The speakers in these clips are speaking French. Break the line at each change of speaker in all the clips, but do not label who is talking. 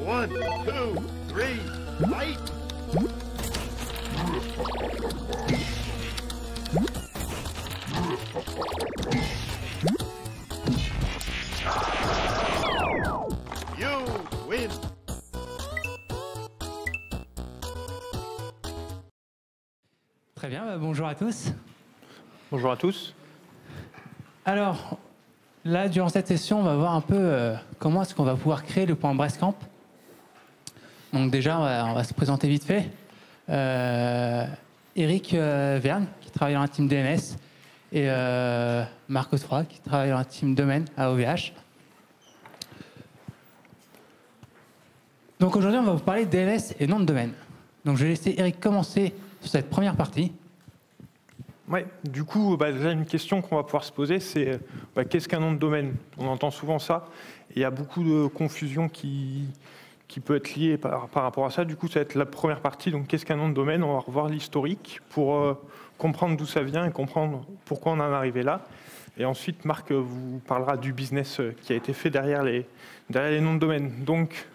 1, 2, 3, fight! You win!
Très bien, bonjour à tous.
Bonjour à tous.
Alors, là, durant cette session, on va voir un peu comment est-ce qu'on va pouvoir créer le point Brestcamp. Donc déjà, on va se présenter vite fait. Eric Verne, qui travaille dans la team DNS, et Marc Froid, qui travaille dans la team domaine à OVH. Donc aujourd'hui, on va vous parler de DNS et nom de domaine. Donc je vais laisser Eric commencer sur cette première partie.
Ouais, du coup, déjà une question qu'on va pouvoir se poser, c'est qu'est-ce qu'un nom de domaine? On entend souvent ça, et il y a beaucoup de confusion qui peut être liée par rapport à ça. Du coup, ça va être la première partie. Donc, qu'est-ce qu'un nom de domaine? On va revoir l'historique pour comprendre d'où ça vient et comprendre pourquoi on en est arrivé là. Et ensuite, Marc vous parlera du business qui a été fait derrière les noms de domaine. Donc,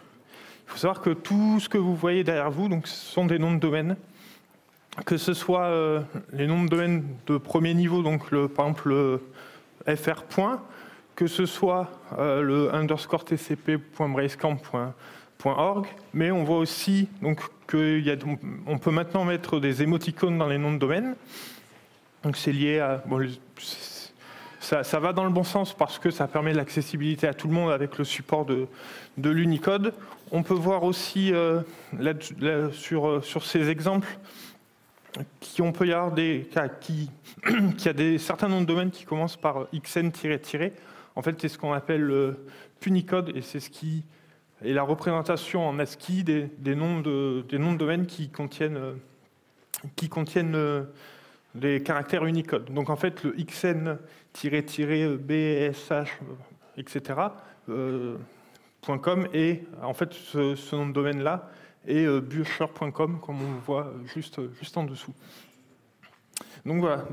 il faut savoir que tout ce que vous voyez derrière vous, donc, ce sont des noms de domaine. Que ce soit les noms de domaine de premier niveau, donc par exemple le fr. Que ce soit le _tcp.bracecamp.org, mais on voit aussi donc qu'on peut maintenant mettre des émoticônes dans les noms de domaine. Donc c'est lié à ça va dans le bon sens parce que ça permet l'accessibilité à tout le monde avec le support de l'Unicode. On peut voir aussi sur ces exemples on peut y avoir certains noms de domaine qui commencent par xn-. En fait, c'est ce qu'on appelle le Punicode et c'est ce qui est la représentation en ASCII des noms de domaine qui contiennent des caractères Unicode. Donc en fait, le xn-, bsh, etc. .com et en fait ce nom de domaine-là et busher.com, comme on le voit juste en dessous. Donc voilà,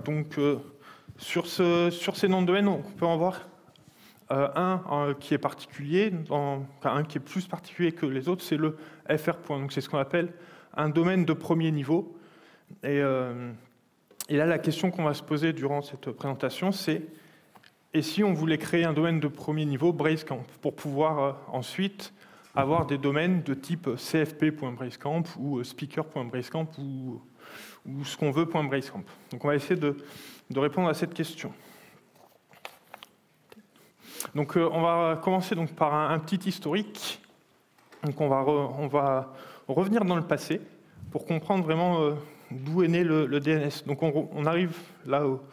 sur ces noms de domaine, on peut en voir un qui est particulier, un qui est plus particulier que les autres, c'est le fr. Donc c'est ce qu'on appelle un domaine de premier niveau. Et là, la question qu'on va se poser durant cette présentation, c'est et si on voulait créer un domaine de premier niveau, Bracecamp, pour pouvoir ensuite avoir des domaines de type cfp.bracecamp ou speaker.bracecamp ou ce qu'on veut .bracecamp. Donc on va essayer de répondre à cette question. Donc on va commencer donc par un petit historique. Donc on va revenir dans le passé pour comprendre vraiment d'où est né le DNS. Donc on arrive là au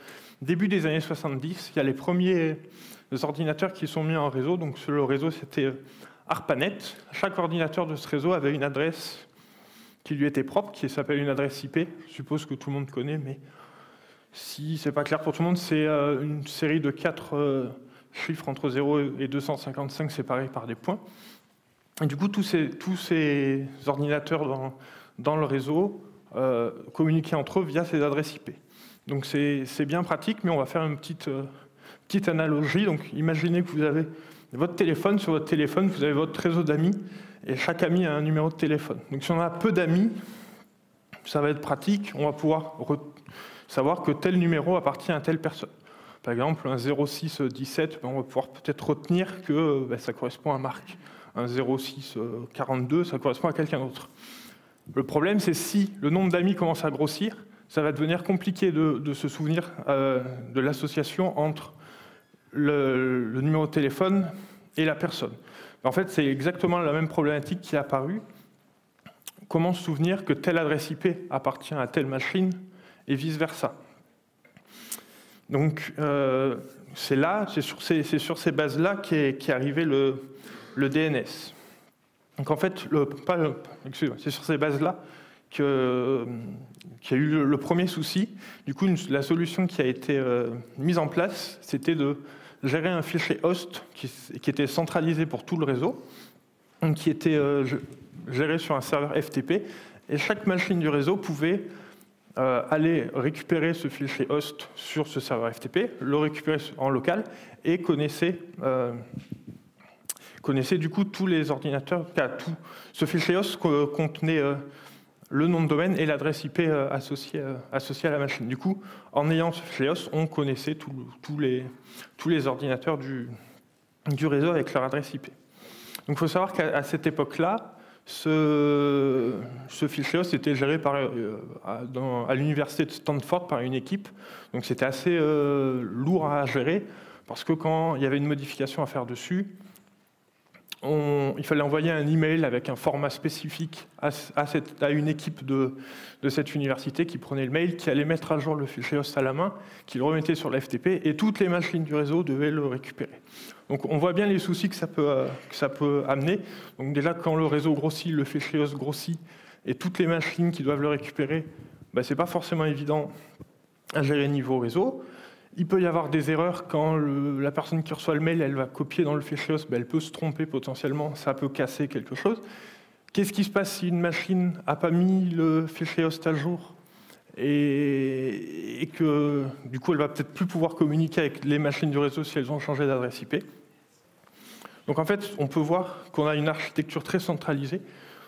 début des années 70. Il y a les premiers ordinateurs qui sont mis en réseau. Donc le réseau c'était ARPANET. Chaque ordinateur de ce réseau avait une adresse qui lui était propre, qui s'appelle une adresse IP. Je suppose que tout le monde connaît, mais si c'est pas clair pour tout le monde, c'est une série de 4 chiffres entre 0 et 255 séparés par des points. Et du coup, tous ces ordinateurs dans le réseau communiquaient entre eux via ces adresses IP. Donc c'est bien pratique, mais on va faire une petite analogie. Donc imaginez que vous avez votre téléphone, sur votre téléphone, vous avez votre réseau d'amis, et chaque ami a un numéro de téléphone. Donc si on a peu d'amis, ça va être pratique, on va pouvoir savoir que tel numéro appartient à telle personne. Par exemple, un 0617, on va pouvoir peut-être retenir que ça correspond à Marc. Un 0642, ça correspond à quelqu'un d'autre. Le problème, c'est si le nombre d'amis commence à grossir, ça va devenir compliqué de se souvenir de l'association entre le numéro de téléphone et la personne. En fait, c'est exactement la même problématique qui est apparue. Comment se souvenir que telle adresse IP appartient à telle machine et vice-versa. Donc, c'est sur ces bases-là qu'est arrivé le DNS. Donc, en fait, c'est sur ces bases-là qu'il y a eu le premier souci. Du coup, la solution qui a été mise en place, c'était de gérer un fichier host qui était centralisé pour tout le réseau, qui était géré sur un serveur FTP, et chaque machine du réseau pouvait aller récupérer ce fichier host sur ce serveur FTP, le récupérer en local, et connaissait connaissait du coup tous les ordinateurs, tout ce fichier host contenait le nom de domaine et l'adresse IP associée à la machine. Du coup, en ayant ce fichier host, on connaissait tous les ordinateurs du réseau avec leur adresse IP. Donc il faut savoir qu'à cette époque-là, ce fichier host était géré à l'université de Stanford par une équipe. Donc c'était assez lourd à gérer parce que quand il y avait une modification à faire dessus, il fallait envoyer un email avec un format spécifique à une équipe de cette université qui prenait le mail, qui allait mettre à jour le fichier host à la main, qui le remettait sur l'FTP, et toutes les machines du réseau devaient le récupérer. Donc on voit bien les soucis que ça peut amener. Donc déjà, quand le réseau grossit, le fichier host grossit, et toutes les machines qui doivent le récupérer, ce n'est pas forcément évident à gérer niveau réseau. Il peut y avoir des erreurs quand la personne qui reçoit le mail, elle va copier dans le fichier host, elle peut se tromper potentiellement, ça peut casser quelque chose. Qu'est-ce qui se passe si une machine n'a pas mis le fichier host à jour et que du coup elle va peut-être plus pouvoir communiquer avec les machines du réseau si elles ont changé d'adresse IP. Donc en fait, on peut voir qu'on a une architecture très centralisée.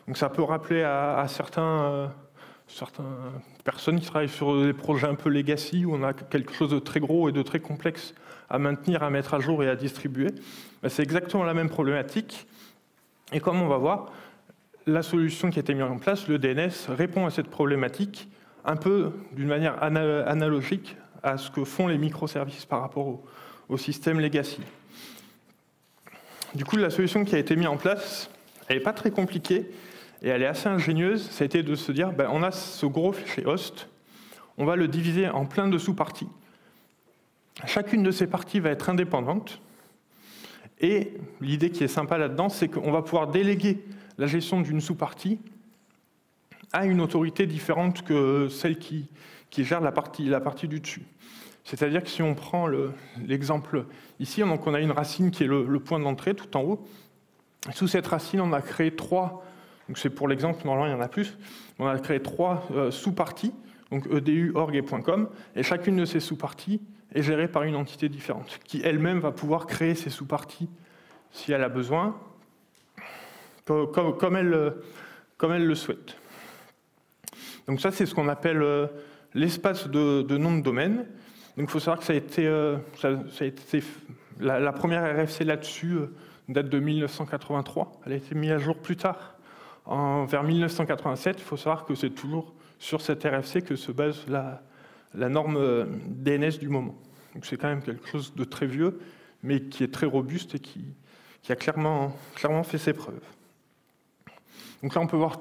Donc ça peut rappeler à certaines personnes qui travaillent sur des projets un peu legacy, où on a quelque chose de très gros et de très complexe à maintenir, à mettre à jour et à distribuer. C'est exactement la même problématique. Et comme on va voir, la solution qui a été mise en place, le DNS, répond à cette problématique un peu d'une manière analogique à ce que font les microservices par rapport au système legacy. Du coup, la solution qui a été mise en place, elle n'est pas très compliquée, et elle est assez ingénieuse. Ça a été de se dire, on a ce gros fichier host, on va le diviser en plein de sous-parties. Chacune de ces parties va être indépendante. Et l'idée qui est sympa là-dedans, c'est qu'on va pouvoir déléguer la gestion d'une sous-partie à une autorité différente que celle qui gère la partie du dessus. C'est-à-dire que si on prend l'exemple ici, donc on a une racine qui est le point d'entrée tout en haut. Sous cette racine, on a créé 3. Donc c'est pour l'exemple, normalement il y en a plus. On a créé 3 sous-parties, donc EDU, org et .com, et chacune de ces sous-parties est gérée par une entité différente, qui elle-même va pouvoir créer ses sous-parties si elle a besoin, comme elle le souhaite. Donc ça, c'est ce qu'on appelle l'espace de nom de domaine. Donc il faut savoir que ça a été la première RFC là-dessus date de 1983. Elle a été mise à jour plus tard. Vers 1987, il faut savoir que c'est toujours sur cette RFC que se base la norme DNS du moment. Donc c'est quand même quelque chose de très vieux, mais qui est très robuste et qui a clairement fait ses preuves. Donc là, on peut voir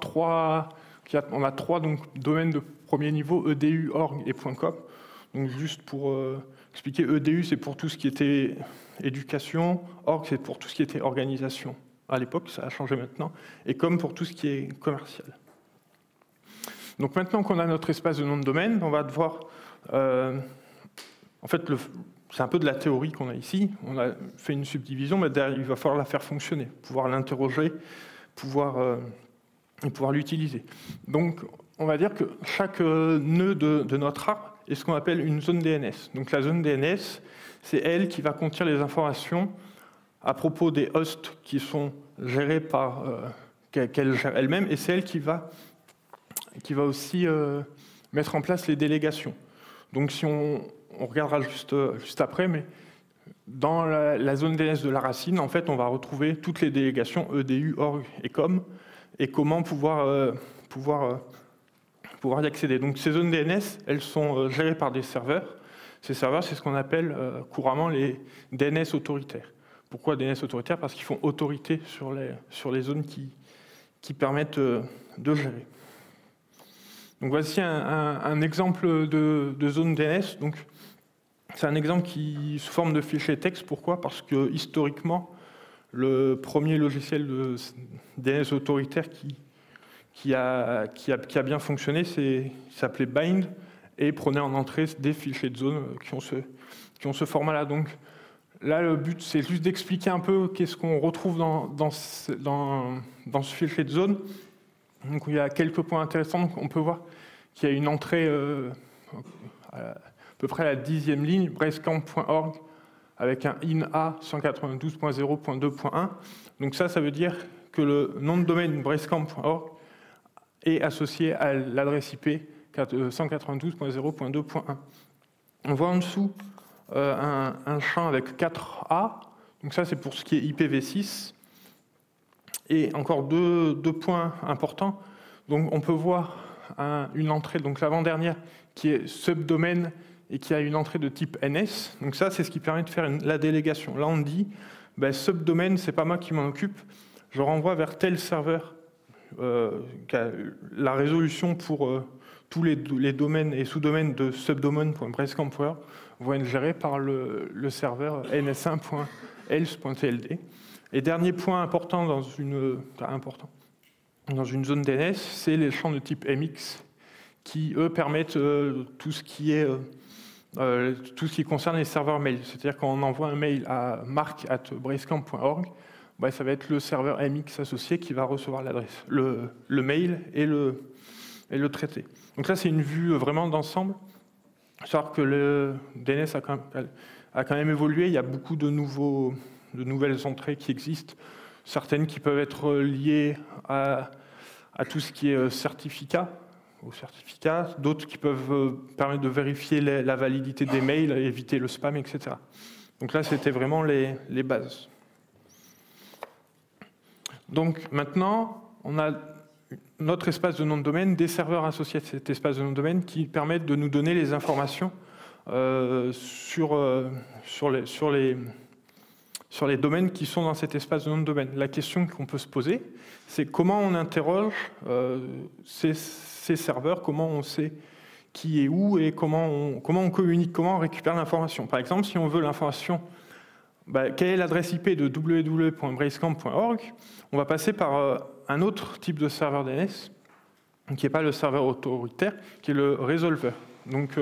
on a 3 domaines de premier niveau, EDU, org et .com. Donc juste pour expliquer, EDU, c'est pour tout ce qui était éducation, org, c'est pour tout ce qui était organisation. À l'époque, ça a changé maintenant, et comme pour tout ce qui est commercial. Donc maintenant qu'on a notre espace de nom de domaine, on va devoir... en fait, c'est un peu de la théorie qu'on a ici. On a fait une subdivision, mais derrière, il va falloir la faire fonctionner, pouvoir l'interroger, pouvoir l'utiliser. Donc, on va dire que chaque nœud de notre arbre est ce qu'on appelle une zone DNS. Donc la zone DNS, c'est elle qui va contenir les informations à propos des hosts qui sont gérés qu'elle gère elle-même, et c'est elle qui va aussi mettre en place les délégations. Donc si on regardera juste après, mais dans la zone DNS de la racine, en fait, on va retrouver toutes les délégations EDU, org et com, et comment pouvoir y accéder. Donc ces zones DNS, elles sont gérées par des serveurs. Ces serveurs, c'est ce qu'on appelle couramment les DNS autoritaires. Pourquoi DNS autoritaires? Parce qu'ils font autorité sur les zones qui permettent de gérer. Donc voici un exemple de zone DNS. Donc, c'est un exemple qui sous forme de fichier texte. Pourquoi? Parce que historiquement, le premier logiciel de DNS autoritaire qui a bien fonctionné, s'appelait Bind et prenait en entrée des fichiers de zone qui ont ce format-là. Donc là, le but, c'est juste d'expliquer un peu qu'est-ce qu'on retrouve dans ce fichier de zone. Donc il y a quelques points intéressants. Donc, on peut voir qu'il y a une entrée à peu près à la 10e ligne, breastcamp.org avec un INA 192.0.2.1. Donc ça veut dire que le nom de domaine bracecamp.org est associé à l'adresse IP 192.0.2.1. On voit en dessous un champ avec 4A. Donc ça, c'est pour ce qui est IPv6. Et encore deux points importants. Donc on peut voir une entrée, donc l'avant-dernière, qui est subdomaine et qui a une entrée de type NS. Donc ça, c'est ce qui permet de faire la délégation. Là, on dit, subdomaine, c'est pas moi qui m'en occupe. Je renvoie vers tel serveur qui a la résolution pour tous les domaines et sous-domaines de subdomain.bracecamp.org vont être gérés par le serveur ns1.else.tld. Et dernier point important dans une zone DNS, c'est les champs de type MX qui, eux, permettent tout ce qui concerne les serveurs mail. C'est-à-dire quand on envoie un mail à mark@bracecamp.org, ça va être le serveur MX associé qui va recevoir l'adresse, le mail et le traité. Donc là, c'est une vue vraiment d'ensemble. Savoir que le DNS a quand même évolué. Il y a beaucoup de nouvelles entrées qui existent. Certaines qui peuvent être liées à tout ce qui est certificat, d'autres qui peuvent permettre de vérifier la validité des mails, éviter le spam, etc. Donc là, c'était vraiment les bases. Donc maintenant, on a notre espace de nom de domaine, des serveurs associés à cet espace de nom de domaine qui permettent de nous donner les informations sur les domaines qui sont dans cet espace de nom de domaine. La question qu'on peut se poser, c'est comment on interroge ces serveurs, comment on sait qui est où et comment on communique, comment on récupère l'information. Par exemple, si on veut l'information, quelle est l'adresse IP de www.bracecamp.org, on va passer par un autre type de serveur DNS, qui n'est pas le serveur autoritaire, qui est le resolver. Donc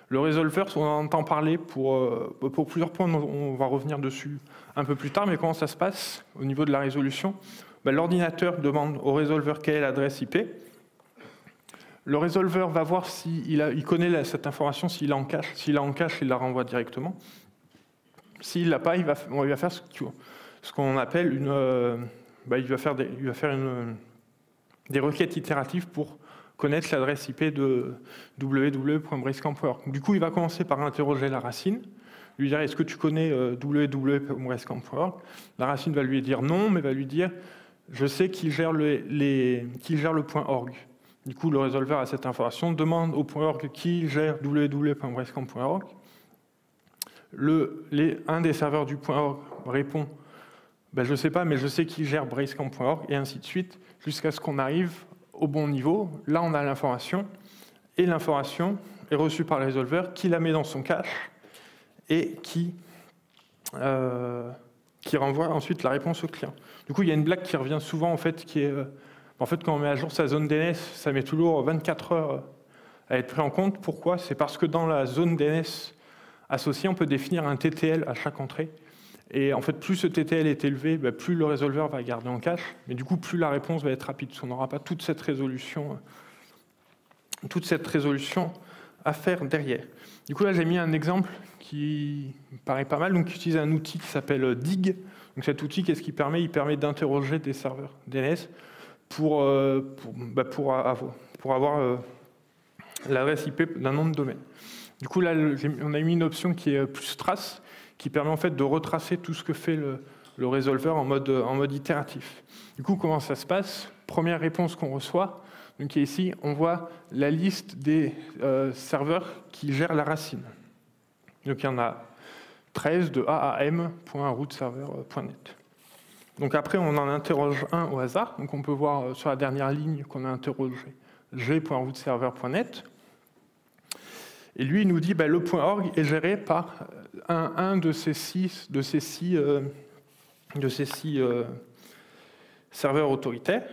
le resolver, on en entend parler pour plusieurs points, on va revenir dessus un peu plus tard, mais comment ça se passe au niveau de la résolution? L'ordinateur demande au resolver quelle est l'adresse IP. Le resolver va voir s'il connaît cette information, s'il est en cache. S'il est en cache, il la renvoie directement. S'il ne l'a pas, on va faire ce qu'on appelle il va faire des requêtes itératives pour connaître l'adresse IP de www.bracecamp.org. Du coup, il va commencer par interroger la racine, lui dire « Est-ce que tu connais www.bracecamp.org » La racine va lui dire non, mais va lui dire « Je sais qu'il gère le point .org ». Du coup, le resolver a cette information, demande au point .org qui gère www.bracecamp.org. Un des serveurs du point .org répond je ne sais pas, mais je sais qui gère bracecamp.org, et ainsi de suite, jusqu'à ce qu'on arrive au bon niveau. Là, on a l'information, et l'information est reçue par le resolver, qui la met dans son cache, et qui renvoie ensuite la réponse au client. Du coup, il y a une blague qui revient souvent, en fait, qui est... quand on met à jour sa zone DNS, ça met toujours 24 heures à être pris en compte. Pourquoi? C'est parce que dans la zone DNS associée, on peut définir un TTL à chaque entrée. Et en fait, plus ce TTL est élevé, plus le resolver va garder en cache, mais du coup, plus la réponse va être rapide. On n'aura pas toute cette résolution à faire derrière. Du coup, là, j'ai mis un exemple qui me paraît pas mal, donc qui utilise un outil qui s'appelle Dig. Donc cet outil, qu'est-ce qu'il permet? Il permet d'interroger des serveurs DNS pour avoir l'adresse IP d'un nom de domaine. Du coup, là, on a mis une option qui est plus trace, qui permet en fait de retracer tout ce que fait le resolver en mode itératif. Du coup, comment ça se passe? Première réponse qu'on reçoit, donc ici, on voit la liste des serveurs qui gèrent la racine. Donc il y en a 13 de A à M.rootserver.net. Donc après, on en interroge un au hasard. Donc on peut voir sur la dernière ligne qu'on a interrogé g.rootserver.net. Et lui, il nous dit le .org est géré par un de ces six serveurs autoritaires.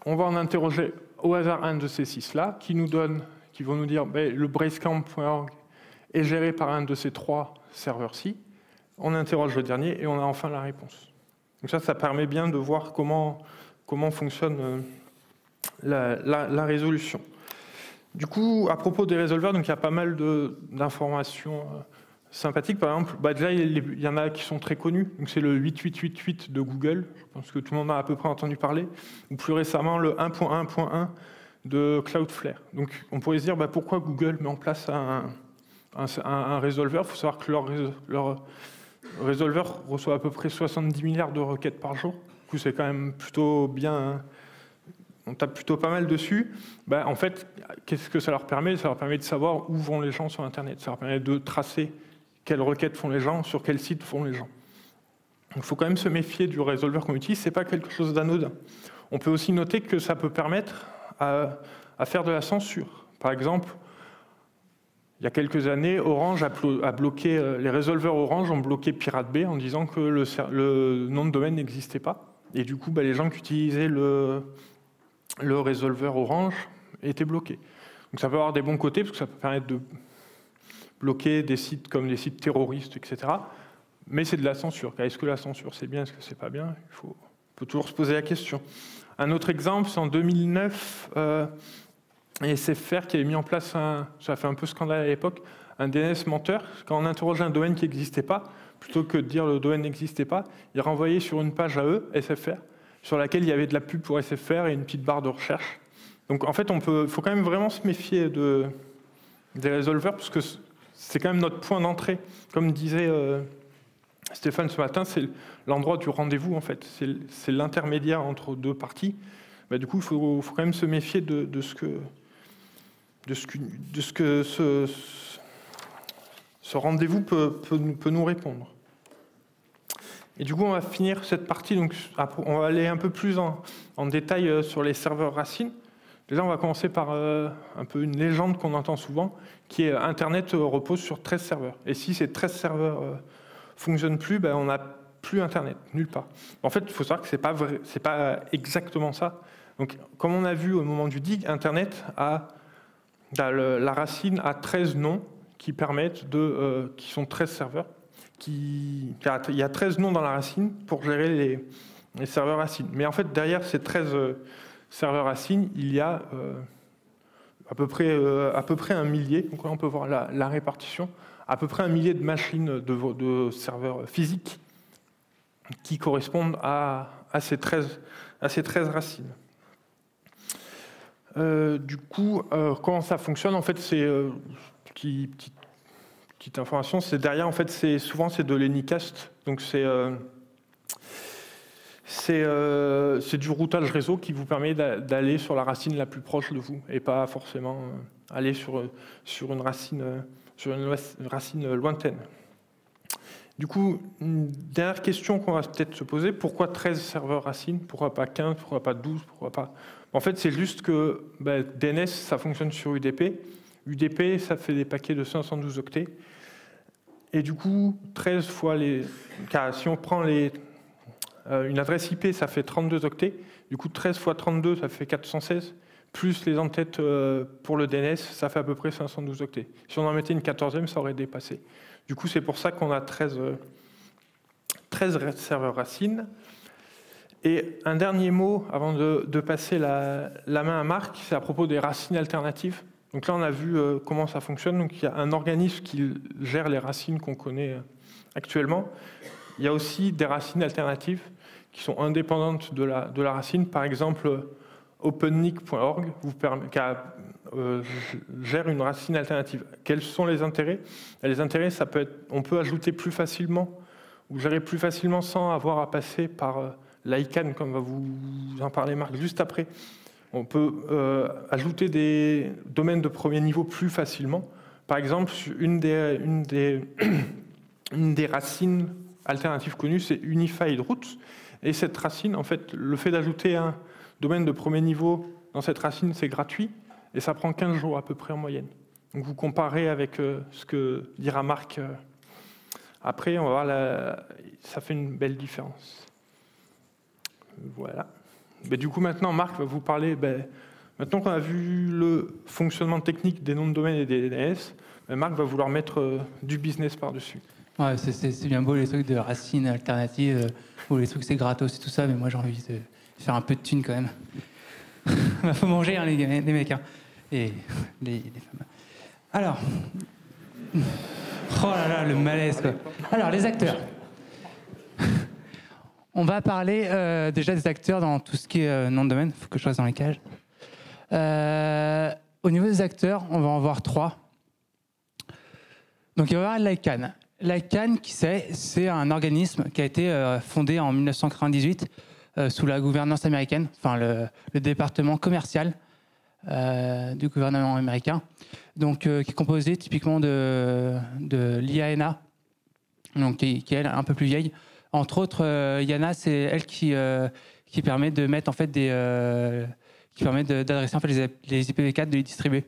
On va en interroger au hasard un de ces six-là, qui vont nous dire le bracecamp.org est géré par un de ces trois serveurs-ci. On interroge le dernier et on a enfin la réponse. Donc ça permet bien de voir comment fonctionne la résolution. Du coup, à propos des resolvers, donc il y a pas mal d'informations sympathiques. Par exemple, déjà, il y en a qui sont très connus. Donc, c'est le 8888 de Google. Je pense que tout le monde a à peu près entendu parler. Ou plus récemment, le 1.1.1 de Cloudflare. Donc, on pourrait se dire, pourquoi Google met en place un résolveur? Il faut savoir que leur résolveur reçoit à peu près 70 milliards de requêtes par jour. Du coup, c'est quand même plutôt bien... On tape plutôt pas mal dessus. En fait, qu'est-ce que ça leur permet? Ça leur permet de savoir où vont les gens sur Internet. Ça leur permet de tracer quelles requêtes font les gens, sur quels sites font les gens. Il faut quand même se méfier du résolveur qu'on utilise. Ce n'est pas quelque chose d'anodin. On peut aussi noter que ça peut permettre à faire de la censure. Par exemple, il y a quelques années, Orange a bloqué, les résolveurs Orange ont bloqué Pirate Bay en disant que le nom de domaine n'existait pas. Et du coup, les gens qui utilisaient le résolveur Orange était bloqué. Donc ça peut avoir des bons côtés, parce que ça peut permettre de bloquer des sites comme des sites terroristes, etc. Mais c'est de la censure. Est-ce que la censure c'est bien, est-ce que c'est pas bien? On peut toujours se poser la question. Un autre exemple, c'est en 2009, SFR qui avait mis en place, ça a fait un peu scandale à l'époque, un DNS menteur. Quand on interrogeait un domaine qui n'existait pas, plutôt que de dire le domaine n'existait pas, il renvoyait sur une page à eux, SFR, sur laquelle il y avait de la pub pour SFR et une petite barre de recherche. Donc en fait, faut quand même vraiment se méfier des résolveurs, parce que c'est quand même notre point d'entrée. Comme disait Stéphane ce matin, c'est l'endroit du rendez-vous, en fait. C'est l'intermédiaire entre deux parties. Du coup, il faut quand même se méfier de ce que ce rendez-vous peut nous répondre. Et du coup, on va finir cette partie, donc on va aller un peu plus en détail sur les serveurs racines. Déjà, on va commencer par un peu une légende qu'on entend souvent, qui est Internet repose sur 13 serveurs. Et si ces 13 serveurs ne fonctionnent plus, on n'a plus Internet, nulle part. En fait, il faut savoir que ce n'est pas exactement ça. Donc, comme on a vu au moment du dig, Internet la racine a 13 noms qui permettent qui sont 13 serveurs. Il y a 13 noms dans la racine pour gérer les serveurs racines. Mais en fait, derrière ces 13 serveurs racines, il y a à peu près 1 millier, donc là on peut voir la répartition, à peu près 1 millier de machines de serveurs physiques qui correspondent à ces 13 racines. Du coup, comment ça fonctionne? En fait, c'est petite information, c'est derrière, en fait, souvent c'est de l'Anycast, donc c'est du routage réseau qui vous permet d'aller sur la racine la plus proche de vous et pas forcément aller sur une racine lointaine. Du coup, une dernière question qu'on va peut-être se poser, pourquoi 13 serveurs racines? Pourquoi pas 15? Pourquoi pas 12? Pourquoi pas... En fait, c'est juste que DNS, ça fonctionne sur UDP. UDP, ça fait des paquets de 512 octets. Et du coup, 13 fois car si on prend une adresse IP, ça fait 32 octets. Du coup, 13 fois 32, ça fait 416. Plus les entêtes pour le DNS, ça fait à peu près 512 octets. Si on en mettait une 14e, ça aurait dépassé. Du coup, c'est pour ça qu'on a 13 serveurs racines. Et un dernier mot, avant de passer la main à Marc, c'est à propos des racines alternatives. Donc là, on a vu comment ça fonctionne. Donc, il y a un organisme qui gère les racines qu'on connaît actuellement. Il y a aussi des racines alternatives qui sont indépendantes de la racine. Par exemple, opennic.org gère une racine alternative. Quels sont les intérêts? Les intérêts, ça peut être, on peut ajouter plus facilement ou gérer plus facilement sans avoir à passer par l'ICANN, comme va vous en parler Marc juste après. On peut ajouter des domaines de premier niveau plus facilement. Par exemple, une des racines alternatives connues, c'est Unified Routes. Et cette racine, en fait, le fait d'ajouter un domaine de premier niveau dans cette racine, c'est gratuit. Et ça prend 15 jours à peu près en moyenne. Donc vous comparez avec ce que dira Marc après, on va voir, ça fait une belle différence. Voilà. Du coup, maintenant, Marc va vous parler, maintenant qu'on a vu le fonctionnement technique des noms de domaine et des DNS, Marc va vouloir mettre du business par-dessus.
Ouais, c'est bien beau les trucs de racines alternatives, ou les trucs c'est gratos et tout ça, mais moi j'ai envie de faire un peu de thunes quand même. Il faut manger, hein, les mecs, hein, et les femmes. Alors, Oh là là, le malaise, quoi. Alors, les acteurs. On va parler déjà des acteurs dans tout ce qui est nom de domaine. Il faut que je reste dans les cages. Au niveau des acteurs, on va en voir 3. Donc, il va y avoir l'ICANN. L'ICANN, qui c'est un organisme qui a été fondé en 1998 sous la gouvernance américaine, enfin le département commercial du gouvernement américain, donc qui est composé typiquement de l'IANA, donc qui est elle un peu plus vieille. Entre autres, IANA, c'est elle qui permet de mettre en fait qui permet d'adresser en fait les IPv4, de les distribuer.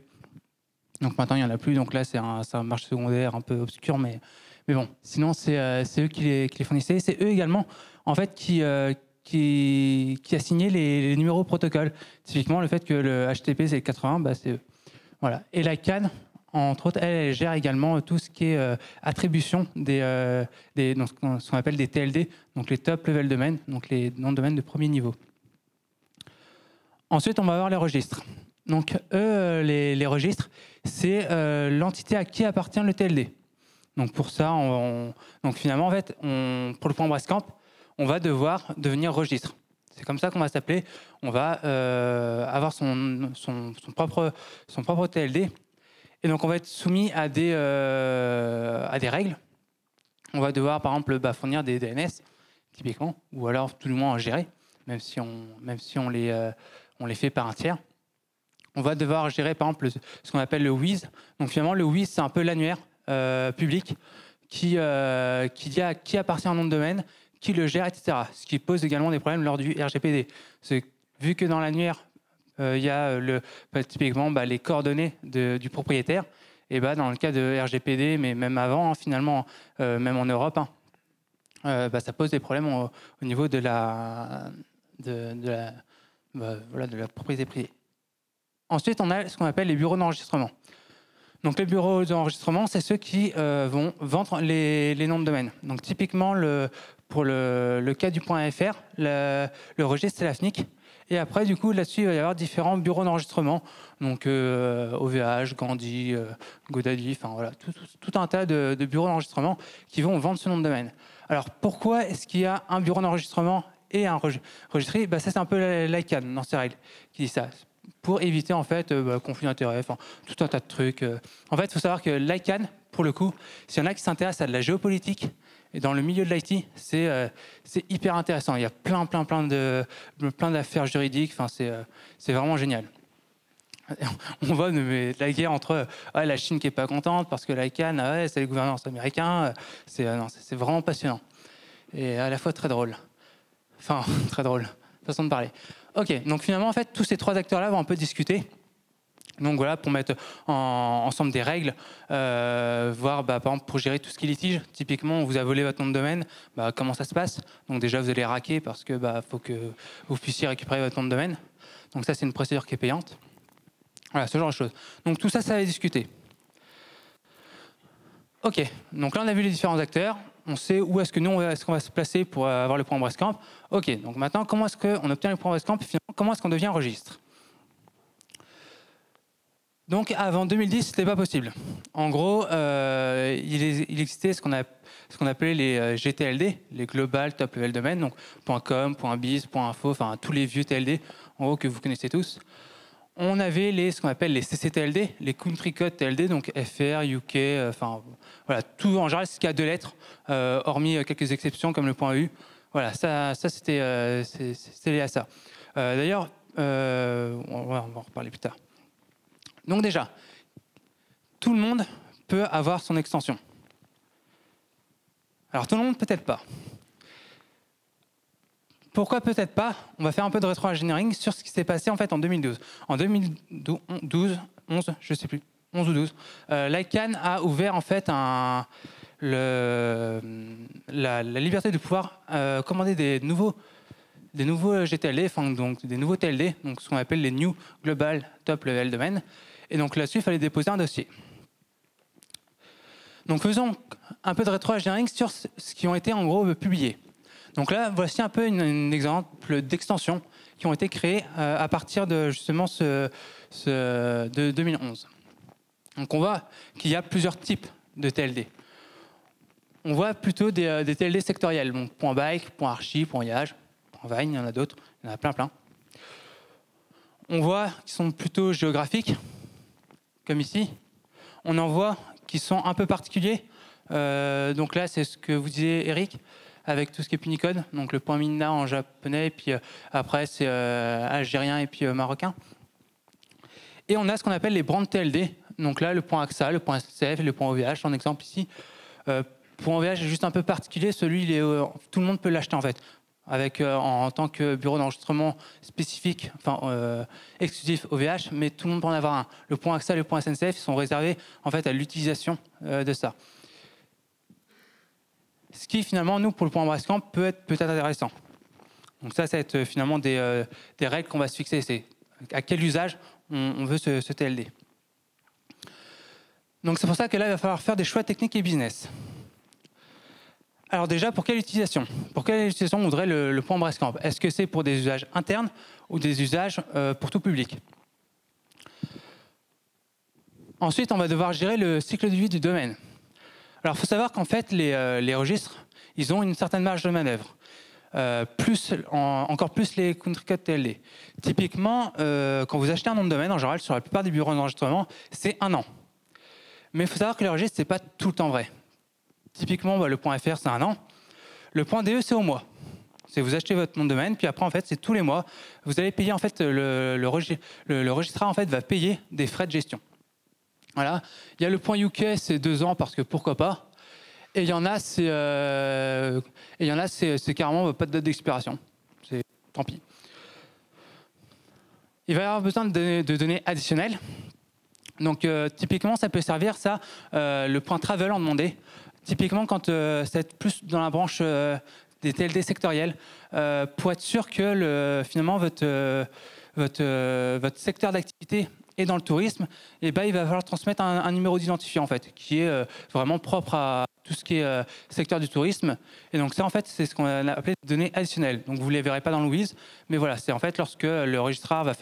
Donc maintenant il n'y en a plus, donc là c'est un marché secondaire un peu obscur, mais bon, sinon c'est eux qui les fournissaient. C'est eux également en fait qui a signé les numéros protocole. Typiquement, le fait que le HTTP c'est 80, bah, c'est eux. Voilà. Et la CAN, entre autres, elle gère également tout ce qui est attribution donc, ce qu'on appelle des TLD, donc les top level domain, donc les noms de domaine de premier niveau. Ensuite, on va avoir les registres. Donc eux, les registres, c'est l'entité à qui appartient le TLD. Donc pour ça, donc finalement, en fait, pour le point Brascamp, on va devoir devenir registre. C'est comme ça qu'on va s'appeler. On va avoir son propre TLD. Et donc, on va être soumis à des règles. On va devoir, par exemple, fournir des DNS, typiquement, ou alors tout du moins en gérer, même si on les fait par un tiers. On va devoir gérer, par exemple, ce qu'on appelle le WIS. Donc, finalement, le WIS, c'est un peu l'annuaire public qui dit à qui appartient un nom de domaine, qui le gère, etc. Ce qui pose également des problèmes lors du RGPD. Vu que dans l'annuaire, il y a typiquement les coordonnées du propriétaire, et dans le cas de RGPD, mais même avant, finalement, même en Europe, ça pose des problèmes au niveau de la propriété privée. Ensuite, on a ce qu'on appelle les bureaux d'enregistrement. Donc les bureaux d'enregistrement, c'est ceux qui vont vendre les noms de domaine. Donc typiquement, pour le cas du .fr, le registre, c'est la FNIC. Et après, du coup, là-dessus, il va y avoir différents bureaux d'enregistrement. Donc OVH, Gandhi, GoDaddy, enfin voilà, tout un tas de bureaux d'enregistrement qui vont vendre ce nom de domaine. Alors pourquoi est-ce qu'il y a un bureau d'enregistrement et un registre? Ça, c'est un peu l'ICANN dans ces règles qui dit ça. Pour éviter en fait conflit d'intérêts, tout un tas de trucs. En fait, il faut savoir que l'ICANN, pour le coup, s'il y en a qui s'intéressent à de la géopolitique, et dans le milieu de l'IT, c'est hyper intéressant. Il y a plein d'affaires juridiques. C'est vraiment génial. On voit la guerre entre la Chine qui est pas contente parce que l'ICANN, c'est les gouvernements américains. C'est vraiment passionnant et à la fois très drôle. Enfin, très drôle, façon de parler. Ok, donc finalement, en fait, tous ces 3 acteurs-là vont un peu discuter. Donc voilà, pour mettre ensemble des règles, voir par exemple pour gérer tout ce qui est litige. Typiquement, on vous a volé votre nom de domaine, comment ça se passe? Donc déjà, vous allez raquer parce que faut que vous puissiez récupérer votre nom de domaine. Donc ça, c'est une procédure qui est payante. Voilà, ce genre de choses. Donc tout ça, ça va discuter. Ok, donc là, on a vu les différents acteurs. On sait où est-ce qu'on va se placer pour avoir le point Brascamp. Ok, donc maintenant, comment est-ce qu'on obtient le point Brascamp et finalement, comment est-ce qu'on devient registre? Donc avant 2010, ce n'était pas possible. En gros, il existait ce qu'on appelait les GTLD, les Global Top Level Domain, donc .com, .biz, .info, enfin tous les vieux TLD, en gros que vous connaissez tous. On avait ce qu'on appelle les CCTLD, les Country Code TLD, donc FR, UK, voilà, tout en général, ce qui a 2 lettres, hormis quelques exceptions comme le .eu. Voilà, ça c'était lié à ça. D'ailleurs, on va en reparler plus tard. Donc déjà, tout le monde peut avoir son extension. Alors tout le monde, peut-être pas. Pourquoi peut-être pas? On va faire un peu de rétro-engineering sur ce qui s'est passé en fait en 2012. En 2012, 11, je sais plus, 11 ou 12, l'ICANN a ouvert en fait la liberté de pouvoir commander des nouveaux GTLD, donc des nouveaux TLD, donc ce qu'on appelle les New Global Top Level Domain. Et donc là-dessus, il fallait déposer un dossier. Donc faisons un peu de rétro-engineering sur ce qui ont été en gros publiés. Donc là, voici un peu un exemple d'extensions qui ont été créées à partir de justement de 2011. Donc on voit qu'il y a plusieurs types de TLD. on voit plutôt des TLD sectoriels. Donc, point bike, point archi, point IAGE, point Vine, il y en a d'autres, il y en a plein. On voit qu'ils sont plutôt géographiques, comme ici. On en voit qui sont un peu particuliers. Donc là, c'est ce que vous disiez, Eric, avec tout ce qui est Punicode. Donc le point Minna en japonais, et puis après, c'est algérien et puis marocain. Et on a ce qu'on appelle les brands TLD. Donc là, le point AXA, le point SCF et le point OVH, en exemple ici. Point OVH est juste un peu particulier. Celui, tout le monde peut l'acheter en fait. Avec, en tant que bureau d'enregistrement spécifique, enfin exclusif OVH, mais tout le monde peut en avoir un. Le point AXA et le point SNCF ils sont réservés en fait à l'utilisation de ça. Ce qui finalement, nous, pour le point Brascamp, peut être intéressant. Donc ça va être finalement des règles qu'on va se fixer. C'est à quel usage on veut ce TLD. Donc c'est pour ça que là, il va falloir faire des choix techniques et business. Alors déjà, pour quelle utilisation? Pour quelle utilisation on voudrait le point Brascamp? Est-ce que c'est pour des usages internes ou des usages pour tout public? Ensuite, on va devoir gérer le cycle de vie du domaine. Alors, il faut savoir qu'en fait, les registres, ils ont une certaine marge de manœuvre. Encore plus les country code TLD. Typiquement, quand vous achetez un nom de domaine, en général, sur la plupart des bureaux d'enregistrement, c'est 1 an. Mais il faut savoir que les registres, ce n'est pas tout le temps vrai. Typiquement, le point .fr, c'est 1 an. Le point .de, c'est au mois. C'est vous achetez votre nom de domaine, puis après, en fait, c'est tous les mois. Vous allez payer, en fait, le registrar, en fait, va payer des frais de gestion. Voilà. Il y a le point UK, c'est 2 ans, parce que pourquoi pas. Et il y en a, c'est carrément pas de date d'expiration. C'est tant pis. Il va y avoir besoin de données additionnelles. Donc, typiquement, ça peut servir, ça, le point travel en demandé. Typiquement, quand c'est plus dans la branche des TLD sectoriels, pour être sûr que finalement votre secteur d'activité est dans le tourisme, et ben, il va falloir transmettre un numéro d'identifiant en fait, qui est vraiment propre à tout ce qui est secteur du tourisme. Et donc ça, en fait, c'est ce qu'on a appelé données additionnelles. Donc vous ne les verrez pas dans le WIS, mais voilà, c'est en fait lorsque le registrar va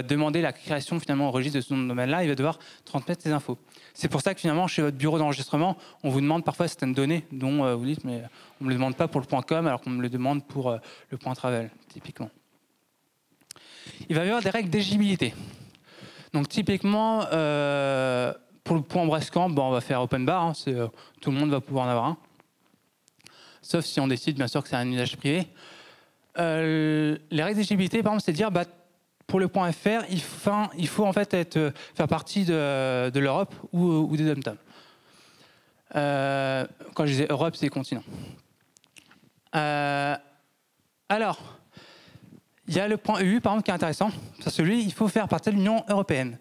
demander la création finalement au registre de ce nom de domaine-là, il va devoir transmettre ces infos. C'est pour ça que finalement, chez votre bureau d'enregistrement, on vous demande parfois certaines données dont vous dites, mais on ne me le demande pas pour le point .com, alors qu'on me le demande pour le point travel, typiquement. Il va y avoir des règles d'éligibilité. Donc typiquement, pour le point Brascamp, on va faire open bar, tout le monde va pouvoir en avoir un. Sauf si on décide bien sûr que c'est un usage privé. Les règles d'éligibilité, par exemple, c'est de dire pour le point .fr, il faut en fait faire partie de l'Europe ou des dom-tom. Quand je disais Europe, c'est continent. Alors, il y a le point EU, par exemple, qui est intéressant. Parce que lui, il faut faire partie de l'Union européenne.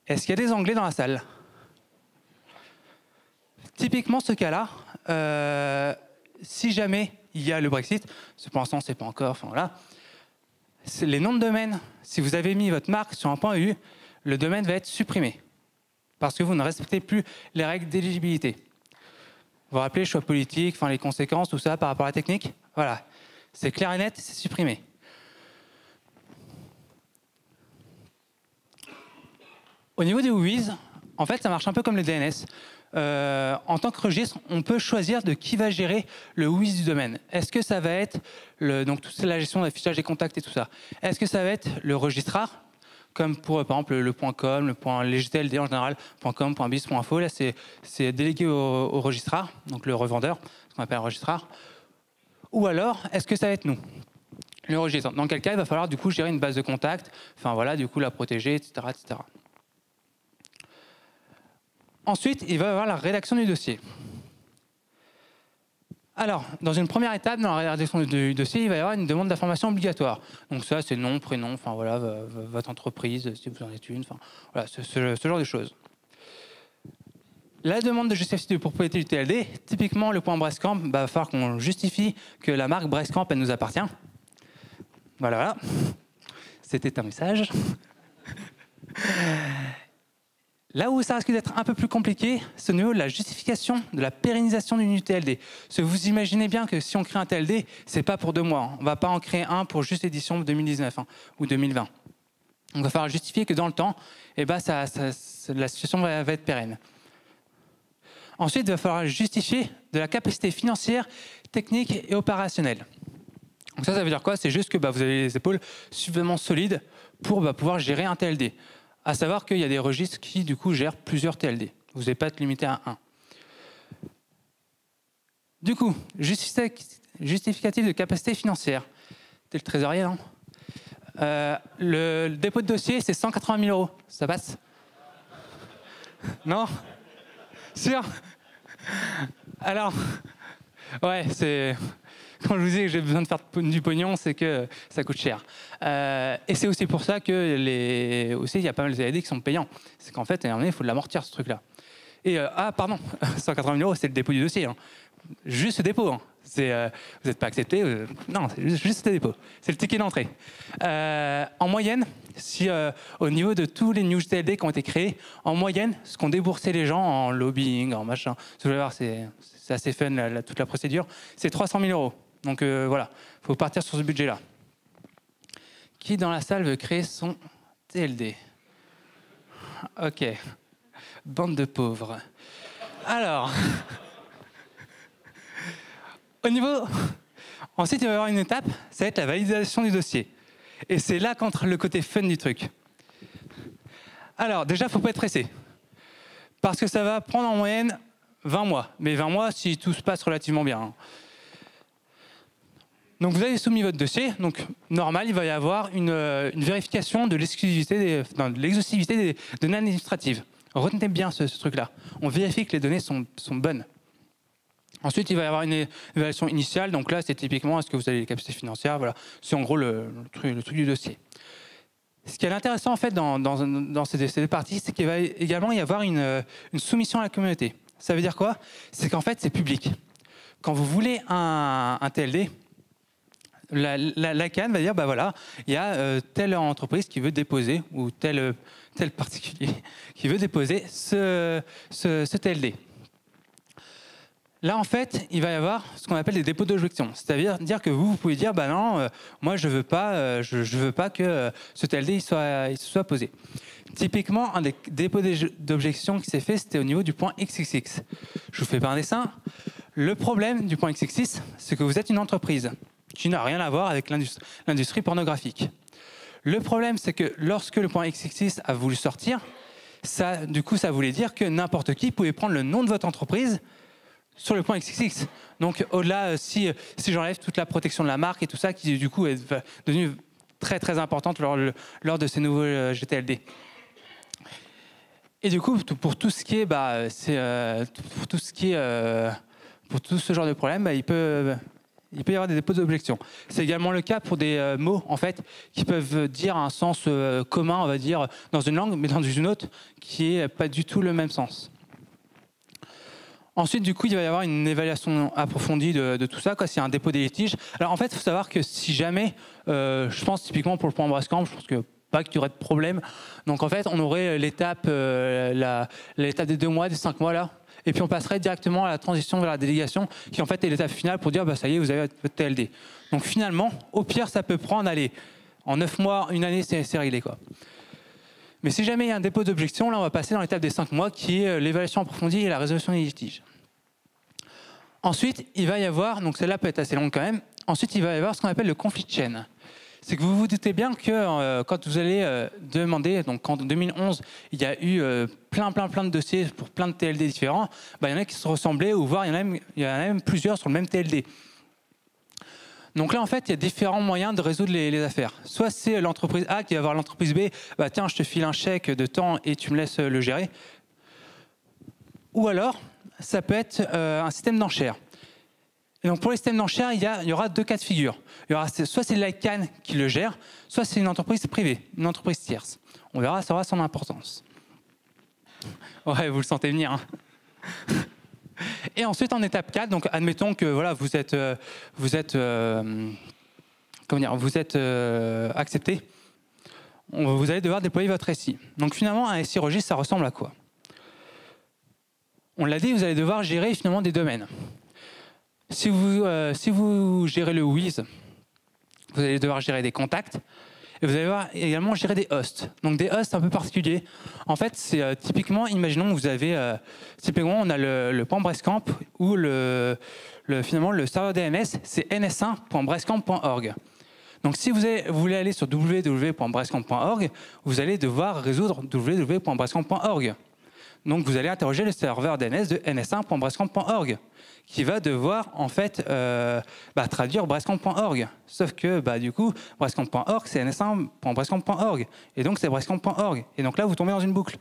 Est-ce qu'il y a des Anglais dans la salle? Typiquement, ce cas-là, si jamais il y a le Brexit, pour l'instant, c'est pas encore, enfin voilà, les noms de domaine, si vous avez mis votre marque sur un point EU, le domaine va être supprimé. Parce que vous ne respectez plus les règles d'éligibilité. Vous vous rappelez, choix politique, enfin les conséquences, tout ça par rapport à la technique? Voilà. C'est clair et net, c'est supprimé. Au niveau des WIS, en fait, ça marche un peu comme le DNS. En tant que registre, on peut choisir de qui va gérer le WIS du domaine. Est-ce que ça va être donc toute la gestion de l'affichage des contacts et tout ça? Est-ce que ça va être le registrar, comme pour par exemple le .com, les GTLD en général, .com, .biz, .info, là c'est délégué au registrar, donc le revendeur, ce qu'on appelle un registrar. Ou alors, est-ce que ça va être nous, le registre? Dans quel cas, il va falloir du coup gérer une base de contacts, enfin voilà, du coup la protéger, etc., etc. Ensuite, il va y avoir la rédaction du dossier. Alors, dans une première étape, dans la rédaction du dossier, il va y avoir une demande d'information obligatoire. Donc ça, c'est nom, prénom, enfin voilà, votre entreprise, si vous en êtes une, enfin voilà, ce genre de choses. La demande de justification de propriété du TLD, typiquement le point Brascamp, il va falloir qu'on justifie que la marque Brascamp, elle nous appartient. Voilà. C'était un message. Là où ça risque d'être un peu plus compliqué, c'est au niveau de la justification de la pérennisation d'une TLD. Parce que vous imaginez bien que si on crée un TLD, c'est pas pour 2 mois. On ne va pas en créer un pour juste l'édition 2019 ou 2020. Donc il va falloir justifier que dans le temps, la situation va être pérenne. Ensuite, il va falloir justifier de la capacité financière, technique et opérationnelle. Donc ça veut dire quoi? C'est juste que vous avez les épaules suffisamment solides pour pouvoir gérer un TLD. À savoir qu'il y a des registres qui, du coup, gèrent plusieurs TLD. Vous n'allez pas être limité à un. Du coup, justificatif de capacité financière. T'es le trésorier, non? Le dépôt de dossier, c'est 180 000 €. Ça passe? Non? Sûr? Alors, ouais, c'est... Quand je vous disais que j'ai besoin de faire du pognon, c'est que ça coûte cher. Et c'est aussi pour ça que aussi, il y a pas mal de TLD qui sont payants. C'est qu'en fait, à un moment donné, il faut de l'amortir, ce truc-là. Et, pardon, 180 000 €, c'est le dépôt du dossier. Hein. Juste le dépôt. Hein. Vous n'êtes pas accepté. Non, c'est juste le dépôt. C'est le ticket d'entrée. En moyenne, si au niveau de tous les news TLD qui ont été créés, en moyenne, ce qu'ont déboursé les gens en lobbying, en machin, vous allez voir, c'est assez fun, toute la procédure, c'est 300 000 €. Donc voilà, il faut partir sur ce budget-là. Qui dans la salle veut créer son TLD? Ok. Bande de pauvres. Alors, au niveau... Ensuite, il va y avoir une étape, ça va être la validation du dossier. Et c'est là qu'entre le côté fun du truc. Alors, déjà, il ne faut pas être pressé. Parce que ça va prendre en moyenne 20 mois. Mais 20 mois si tout se passe relativement bien. Hein. Donc, vous avez soumis votre dossier. Donc, normal, il va y avoir une vérification de l'exhaustivité des données administratives. Retenez bien ce truc-là. On vérifie que les données sont bonnes. Ensuite, il va y avoir une évaluation initiale. Donc là, c'est typiquement est-ce que vous avez les capacités financières. Voilà. C'est en gros le truc du dossier. Ce qui est intéressant en fait dans ces deux parties, c'est qu'il va également y avoir une soumission à la communauté. Ça veut dire quoi? C'est qu'en fait, c'est public. Quand vous voulez un TLD, la CAN va dire, voilà, il y a telle entreprise qui veut déposer, ou tel particulier qui veut déposer ce TLD. Là, en fait, il va y avoir ce qu'on appelle des dépôts d'objection. C'est-à-dire dire que vous pouvez dire, non, moi, je veux pas que ce TLD il soit posé. Typiquement, un des dépôts d'objection qui s'est fait, c'était au niveau du point XXX. Je vous fais pas un dessin. Le problème du point XXX, c'est que vous êtes une entreprise qui n'a rien à voir avec l'industrie pornographique. Le problème, c'est que lorsque le point XXX a voulu sortir, du coup, ça voulait dire que n'importe qui pouvait prendre le nom de votre entreprise sur le point XXX. Donc, au-delà, si j'enlève toute la protection de la marque et tout ça, qui du coup est devenue très très importante lors de ces nouveaux GTLD. Et du coup, pour tout ce qui est, pour tout ce genre de problème, il peut y avoir des dépôts d'objection. C'est également le cas pour des mots, en fait, qui peuvent dire un sens commun, on va dire, dans une langue, mais dans une autre, qui n'est pas du tout le même sens. Ensuite, du coup, il va y avoir une évaluation approfondie de tout ça, s'il y a un dépôt des litiges. Alors, en fait, il faut savoir que si jamais, je pense typiquement pour le point Brascamp, je pense que pas qu'il y aurait de problème. Donc, en fait, on aurait l'étape des 2 mois, des 5 mois, là. Et puis, on passerait directement à la transition vers la délégation, qui, en fait, est l'étape finale pour dire, ça y est, vous avez votre TLD. Donc, finalement, au pire, ça peut prendre, en 9 mois, 1 année, c'est réglé, quoi. Mais si jamais il y a un dépôt d'objection, là, on va passer dans l'étape des 5 mois, qui est l'évaluation approfondie et la résolution des litiges. Ensuite, il va y avoir, donc celle-là peut être assez longue quand même, ensuite, il va y avoir ce qu'on appelle le conflit de chaîne. C'est que vous vous doutez bien que quand vous allez demander, donc en 2011, il y a eu plein de dossiers pour plein de TLD différents, il y en a qui se ressemblaient, ou voire il y en a même plusieurs sur le même TLD. Donc là, en fait, il y a différents moyens de résoudre les affaires. Soit c'est l'entreprise A qui va voir l'entreprise B, tiens, je te file un chèque de temps et tu me laisses le gérer. Ou alors, ça peut être un système d'enchères. Et donc pour les systèmes d'enchères, il y aura 2 cas de figure. Soit c'est la CAN qui le gère, soit c'est une entreprise privée, une entreprise tierce. On verra, ça aura son importance. Ouais, vous le sentez venir. Hein. Et ensuite, en étape 4, donc admettons que voilà, vous êtes accepté. Vous allez devoir déployer votre SI. Donc finalement, un SI registre, ça ressemble à quoi? On l'a dit, vous allez devoir gérer finalement des domaines. Si vous gérez le WIS, vous allez devoir gérer des contacts. Et vous allez voir également gérer des hosts. Donc des hosts un peu particuliers. En fait, c'est typiquement, imaginons que vous avez, typiquement, on a le point Breascamp où finalement le serveur DNS, c'est ns1.breascamp.org. Donc si vous voulez aller sur www.breascamp.org, vous allez devoir résoudre www.breascamp.org. Donc vous allez interroger le serveur DNS de ns1.breascamp.org qui va devoir en fait traduire breascamp.org. Sauf que du coup, breascamp.org c'est ns1.breascamp.org et donc c'est breascamp.org. Et donc là vous tombez dans une boucle.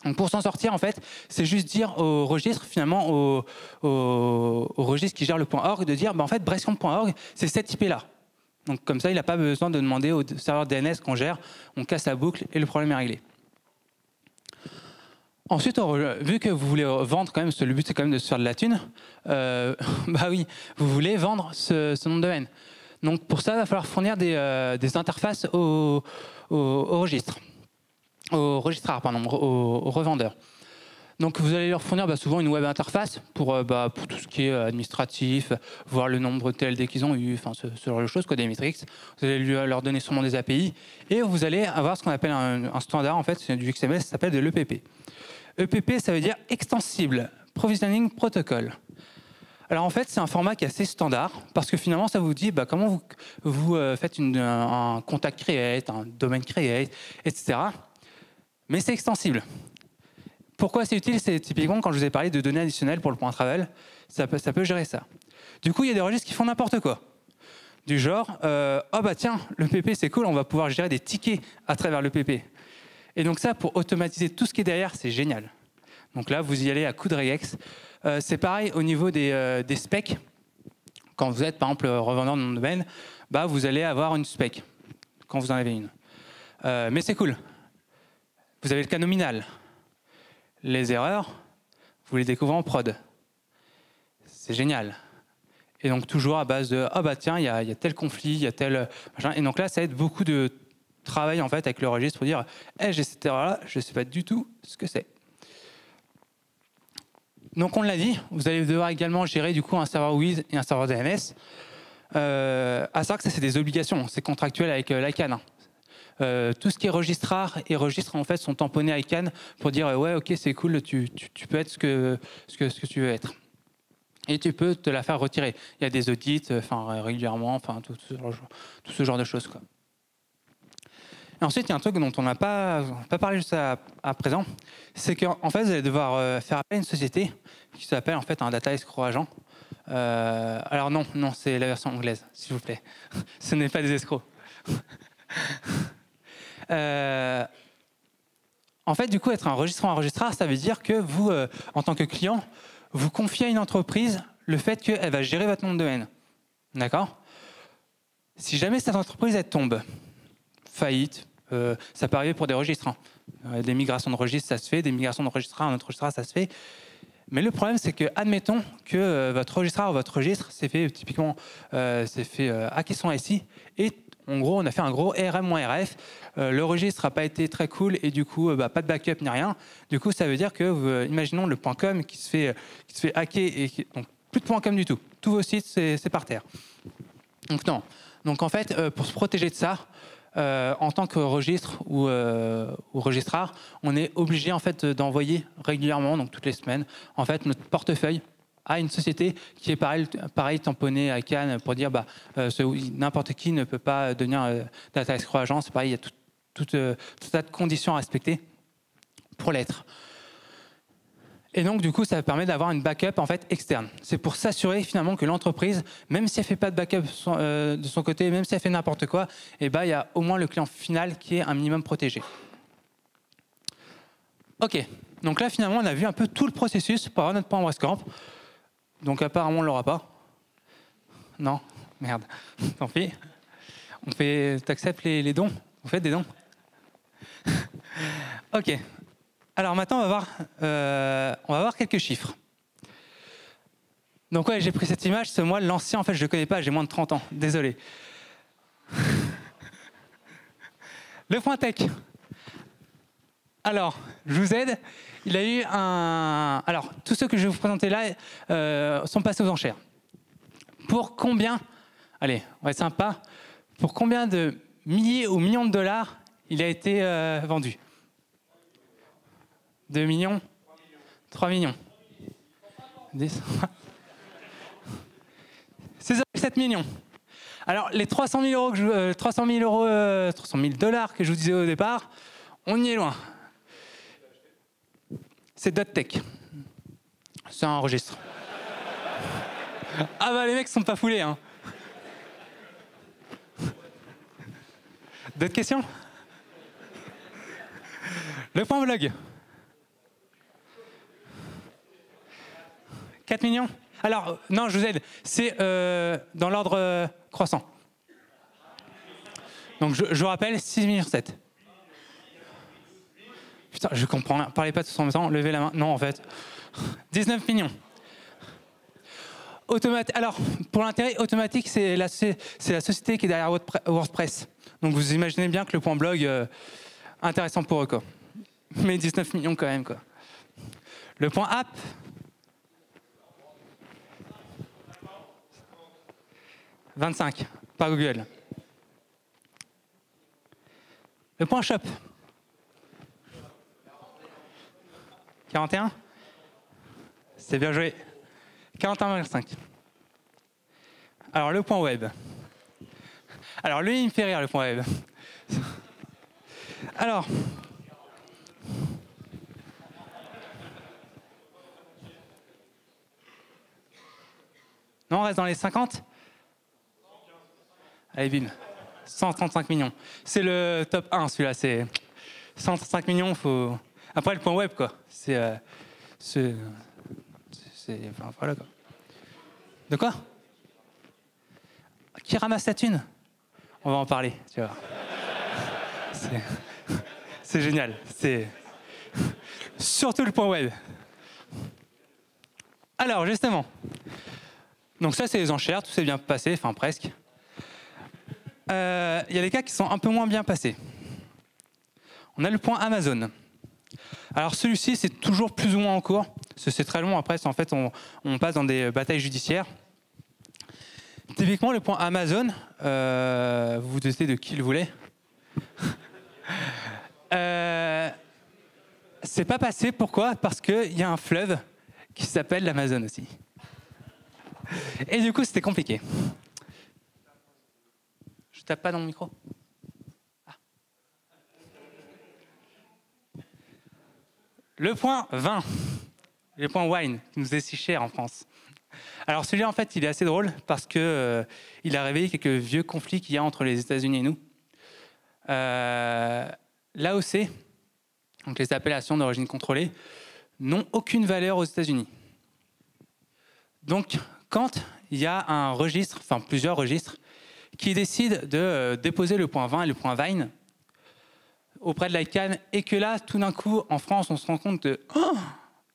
Donc pour s'en sortir, en fait, c'est juste dire au registre, finalement, au registre qui gère le .org, de dire, en fait, breascamp.org, c'est cette IP-là. Donc comme ça, il n'a pas besoin de demander au serveur DNS qu'on gère, on casse la boucle et le problème est réglé. Ensuite, vu que vous voulez vendre quand même, le but c'est quand même de se faire de la thune, oui, vous voulez vendre ce nom de domaine. Donc pour ça, il va falloir fournir des interfaces au registre. Au revendeur. Donc vous allez leur fournir souvent une web interface pour tout ce qui est administratif, voir le nombre de TLD qu'ils ont eu, enfin ce genre de choses, des metrics. Vous allez leur donner sûrement des API et vous allez avoir ce qu'on appelle un standard, en fait, c'est du XML, ça s'appelle de l'EPP. EPP, ça veut dire Extensible Provisioning Protocol. Alors en fait, c'est un format qui est assez standard parce que finalement, ça vous dit comment vous faites un contact create, un domaine create, etc. Mais c'est extensible. Pourquoi c'est utile? C'est typiquement quand je vous ai parlé de données additionnelles pour le point travel, ça peut gérer ça. Du coup, il y a des registres qui font n'importe quoi. Du genre, tiens, le PP c'est cool, on va pouvoir gérer des tickets à travers le PP. Et donc ça, pour automatiser tout ce qui est derrière, c'est génial. Donc là, vous y allez à coup de regex. C'est pareil au niveau des specs. Quand vous êtes, par exemple, revendeur de nom de domaine, vous allez avoir une spec, quand vous en avez une. Mais c'est cool. Vous avez le cas nominal. Les erreurs, vous les découvrez en prod. C'est génial. Et donc toujours à base de tiens, il y a tel conflit, il y a tel machin. Et donc là, ça aide beaucoup de travail en fait avec le registre pour dire j'ai cette erreur-là, je ne sais pas du tout ce que c'est. Donc on l'a dit, vous allez devoir également gérer du coup un serveur Wiz et un serveur DNS. À savoir que ça c'est des obligations, c'est contractuel avec l'ICANN. Tout ce qui est registrar et registre en fait sont tamponnés à ICANN pour dire ouais ok c'est cool, tu peux être ce que tu veux être. Et tu peux te la faire retirer. Il y a des audits régulièrement, tout ce genre de choses, quoi. Et ensuite, il y a un truc dont on n'a pas parlé jusqu'à présent, c'est qu'en fait, vous allez devoir faire appel à une société qui s'appelle en fait un data escrow agent. Alors non, c'est la version anglaise, s'il vous plaît. Ce n'est pas des escrocs. En fait, du coup, être un registrant, ça veut dire que vous, en tant que client, vous confiez à une entreprise le fait qu'elle va gérer votre nom de domaine. D'accord? Si jamais cette entreprise, elle tombe, faillite, ça peut arriver pour des registres. Des migrations de registres, ça se fait. Des migrations de registrar à un autre registrar, ça se fait. Mais le problème, c'est que, admettons que votre registrar ou votre registre s'est fait typiquement hacker son SI et en gros, on a fait un gros RM-RF. Le registre n'a pas été très cool et du coup, pas de backup ni rien. Du coup, ça veut dire que, imaginons le .com qui se fait hacker et donc plus de .com du tout. Tous vos sites, c'est par terre. Donc non. Donc en fait, pour se protéger de ça, en tant que registre ou registrar, on est obligé en fait d'envoyer régulièrement, donc toutes les semaines, en fait notre portefeuille à une société qui est pareil tamponnée à ICANN pour dire n'importe qui ne peut pas devenir data escrow agent. C'est pareil, il y a tout tas de conditions à respecter pour l'être. Et donc, du coup, ça permet d'avoir une backup en fait externe. C'est pour s'assurer finalement que l'entreprise, même si elle ne fait pas de backup de son côté, même si elle fait n'importe quoi, il y a au moins le client final qui est un minimum protégé. OK. Donc là, finalement, on a vu un peu tout le processus pour avoir notre point Breascamp. Donc apparemment, on ne l'aura pas. Non, merde. Tant pis. T'acceptes les dons? Vous faites des dons? OK. Alors maintenant, on va voir quelques chiffres. Donc ouais, j'ai pris cette image. Moi, l'ancien, en fait, je ne le connais pas. J'ai moins de 30 ans. Désolé. Le point tech. Alors, je vous aide. Il a eu un... Alors, tous ceux que je vais vous présenter là sont passés aux enchères. Pour combien... Allez, on va être sympa. Pour combien de milliers ou millions de dollars il a été vendu? 2 millions? 3 millions? 10 7 millions. Alors, les 300 000 dollars que je vous disais au départ, on y est loin. C'est DotTech. C'est un registre. Ah bah, les mecs sont pas foulés, hein. D'autres questions? Le point blog. 4 millions? Alors, non, je vous aide. C'est dans l'ordre croissant. Donc, je vous rappelle, 6 millions 7. Putain, je comprends rien. Parlez pas tous en même temps. Levez la main. Non, en fait. 19 millions. Alors, pour l'intérêt, Automatic, c'est la société qui est derrière WordPress. Donc, vous imaginez bien que le point blog, intéressant pour eux, quoi. Mais 19 millions quand même, quoi. Le point app. 25, par Google. Le point shop. 41. C'est bien joué. 41,5. Alors, le point web. Alors, lui, il me fait rire, le point web. Alors. Non, on reste dans les 50. Allez, bim. 135 millions. C'est le top 1, celui-là. C'est 135 millions, faut... Après, le point web, quoi. Enfin, voilà, quoi. De quoi? Qui ramasse la thune? On va en parler, tu vois. C'est génial. C'est surtout le point web. Alors, justement. Donc ça, c'est les enchères. Tout s'est bien passé, enfin presque. Il y a des cas qui sont un peu moins bien passés. On a le point Amazon. Alors celui-ci, c'est toujours plus ou moins en cours. C'est très long, après, en fait, on passe dans des batailles judiciaires. Typiquement, le point Amazon, vous vous doutez de qui il voulait. C'est pas passé, pourquoi? Parce qu'il y a un fleuve qui s'appelle l'Amazon aussi. Et du coup, c'était compliqué. Je tape pas dans mon micro. Ah. Le point 20. Le point wine, qui nous est si cher en France. Alors celui-là, en fait, il est assez drôle parce que il a réveillé quelques vieux conflits qu'il y a entre les États-Unis et nous. L'AOC, donc les appellations d'origine contrôlée, n'ont aucune valeur aux États-Unis. Donc, quand il y a un registre, enfin plusieurs registres, qui décident de déposer le point 20 et le point Vine auprès de l'ICANN, et que là, tout d'un coup, en France, on se rend compte que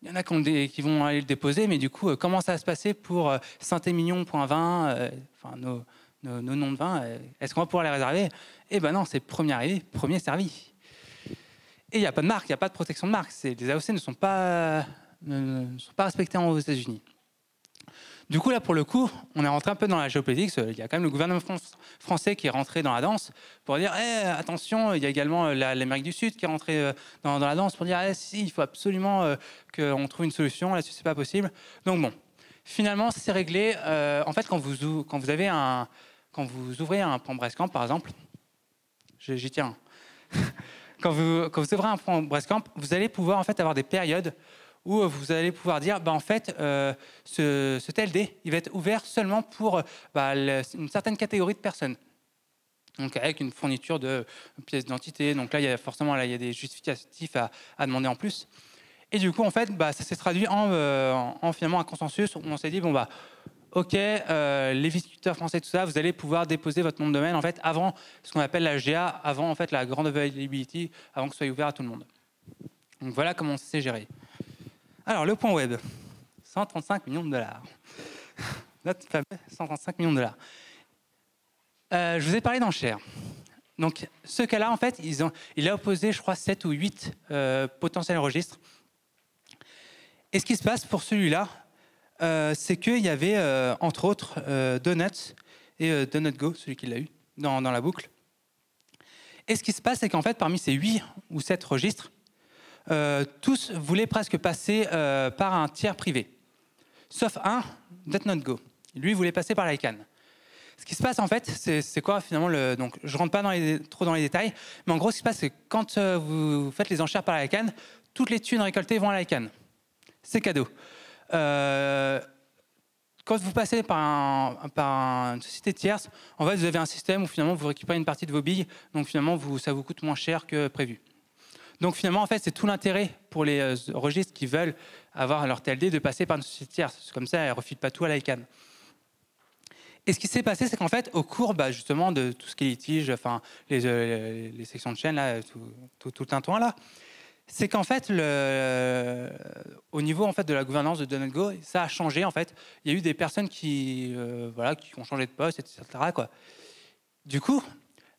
il y en a qui vont aller le déposer, mais du coup, comment ça va se passer pour Saint-Émilion.20, enfin nos noms de vin, est-ce qu'on va pouvoir les réserver? Eh ben non, c'est premier arrivé, premier servi. Et il n'y a pas de marque, il n'y a pas de protection de marque. Les AOC ne sont pas respectés aux États-Unis. Du coup, là, pour le coup, on est rentré un peu dans la géopolitique. Il y a quand même le gouvernement français qui est rentré dans la danse pour dire attention, il y a également l'Amérique du Sud qui est rentrée dans la danse pour dire si, il faut absolument qu'on trouve une solution. Là-dessus, c'est pas possible. Donc bon, finalement, c'est réglé. En fait, quand vous ouvrez un point Brestcamp, par exemple, j'y tiens. Quand vous ouvrez un point Brestcamp, vous allez pouvoir en fait avoir des périodes où vous allez pouvoir dire, en fait, ce TLD, il va être ouvert seulement pour une certaine catégorie de personnes. Donc avec une fourniture de pièces d'identité. Donc là, il y a forcément il y a des justificatifs à demander en plus. Et du coup, en fait, ça s'est traduit en finalement un consensus où on s'est dit, ok, les viticulteurs français, tout ça, vous allez pouvoir déposer votre nom de domaine en fait avant ce qu'on appelle la GA, avant en fait la grande availability, avant que ce soit ouvert à tout le monde. Donc voilà comment c'est géré. Alors, le point web, 135 millions de dollars. Notre fameux 135 millions de dollars. Je vous ai parlé d'enchères. Donc, ce cas-là, en fait, il a opposé, je crois, 7 ou 8 potentiels registres. Et ce qui se passe pour celui-là, c'est qu'il y avait, entre autres, Donuts et Donut Go, celui qui l'a eu, dans la boucle. Et ce qui se passe, c'est qu'en fait, parmi ces 8 ou 7 registres, tous voulaient presque passer par un tiers privé. Sauf un, .NET Go. Lui, il voulait passer par l'ICANN. Ce qui se passe, en fait, c'est quoi finalement donc, je ne rentre pas trop dans les détails, mais en gros, ce qui se passe, c'est que quand vous faites les enchères par l'ICANN, toutes les thunes récoltées vont à l'ICANN. C'est cadeau. Quand vous passez par une société tierce, en fait, vous avez un système où finalement vous récupérez une partie de vos billes, donc finalement ça vous coûte moins cher que prévu. Donc finalement, en fait, c'est tout l'intérêt pour les registres qui veulent avoir leur TLD de passer par une société tierce. Comme ça, elles ne refilent pas tout à l'ICANN. Et ce qui s'est passé, c'est qu'en fait, au cours justement de tout ce qui est litige, enfin les sections de chaîne, là, tout le tintouin là, c'est qu'en fait, au niveau en fait, de la gouvernance de .NET Go, ça a changé. En fait, il y a eu des personnes qui ont changé de poste, etc. quoi. Du coup,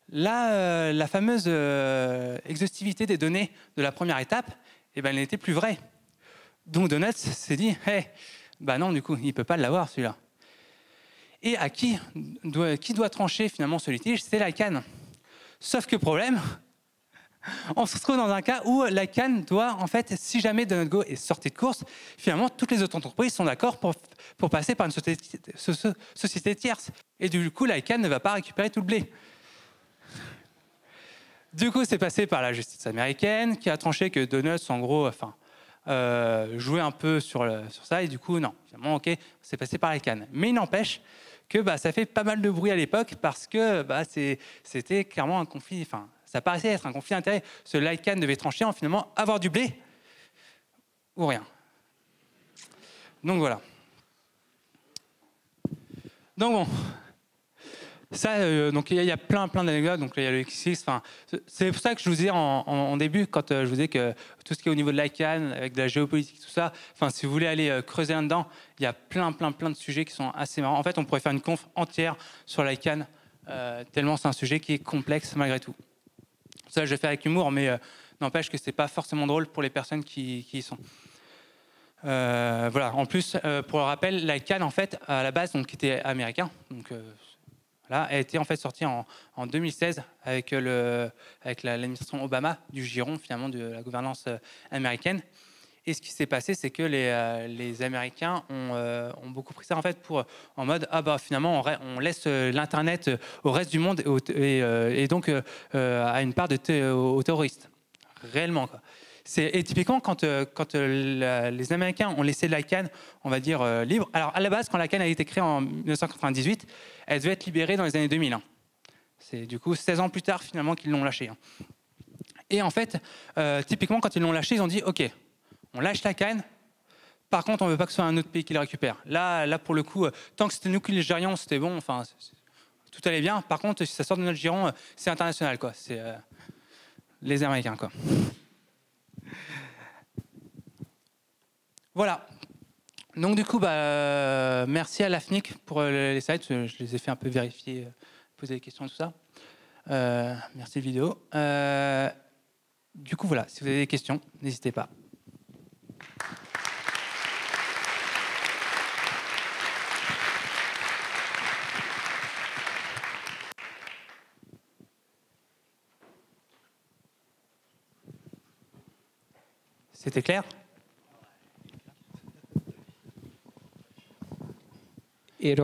là, la fameuse exhaustivité des données de la première étape, eh ben, elle n'était plus vraie. Donc .NET s'est dit, hey, bah non, du coup, il ne peut pas l'avoir celui-là. Et à qui doit trancher finalement ce litige? C'est l'ICANN. Sauf que problème, on se retrouve dans un cas où l'ICANN doit, en fait, si jamais .NET Go est sorti de course, finalement, toutes les autres entreprises sont d'accord pour passer par une société tierce. Et du coup, l'ICANN ne va pas récupérer tout le blé. Du coup, c'est passé par la justice américaine qui a tranché que Donuts, en gros, jouait un peu sur ça. Et du coup, non, finalement, OK, c'est passé par l'ICANN. Mais il n'empêche que ça fait pas mal de bruit à l'époque parce que c'était clairement un conflit... Ça paraissait être un conflit d'intérêts. Ce l'ICANN devait trancher en finalement avoir du blé ou rien. Donc voilà. Donc bon, ça, donc il y a plein d'anecdotes. Donc il y a le X6. C'est pour ça que je vous disais en début, quand je vous disais que tout ce qui est au niveau de l'ICANN, avec de la géopolitique, tout ça. Si vous voulez aller creuser là-dedans, il y a plein de sujets qui sont assez marrants. En fait, on pourrait faire une conf entière sur l'ICANN, tellement c'est un sujet qui est complexe malgré tout. Ça, je vais faire avec humour, mais n'empêche que c'est pas forcément drôle pour les personnes qui y sont. Voilà. En plus, pour le rappel, l'ICANN, en fait, à la base, donc, qui était américain, donc voilà, a été en fait sorti en 2016 avec l'administration Obama du giron finalement de la gouvernance américaine. Et ce qui s'est passé, c'est que les Américains ont beaucoup pris ça en fait en mode finalement on laisse l'internet au reste du monde et donc à une part aux terroristes réellement quoi. Et typiquement quand les Américains ont laissé l'ICANN, on va dire libre. Alors à la base, quand l'ICANN a été créée en 1998, elle devait être libérée dans les années 2000. C'est du coup 16 ans plus tard finalement qu'ils l'ont lâchée. Et en fait, typiquement quand ils l'ont lâchée, ils ont dit OK. On lâche l'ICANN, par contre, on ne veut pas que ce soit un autre pays qui le récupère. Là, pour le coup, tant que c'était nous qui le gérions, c'était bon, tout allait bien. Par contre, si ça sort de notre giron, c'est international, quoi. C'est les Américains, quoi. Voilà. Donc, du coup, merci à l'AFNIC pour les sites. Je les ai fait un peu vérifier, poser des questions et tout ça. Merci de vidéo. Du coup, voilà, si vous avez des questions, n'hésitez pas. C'était clair ?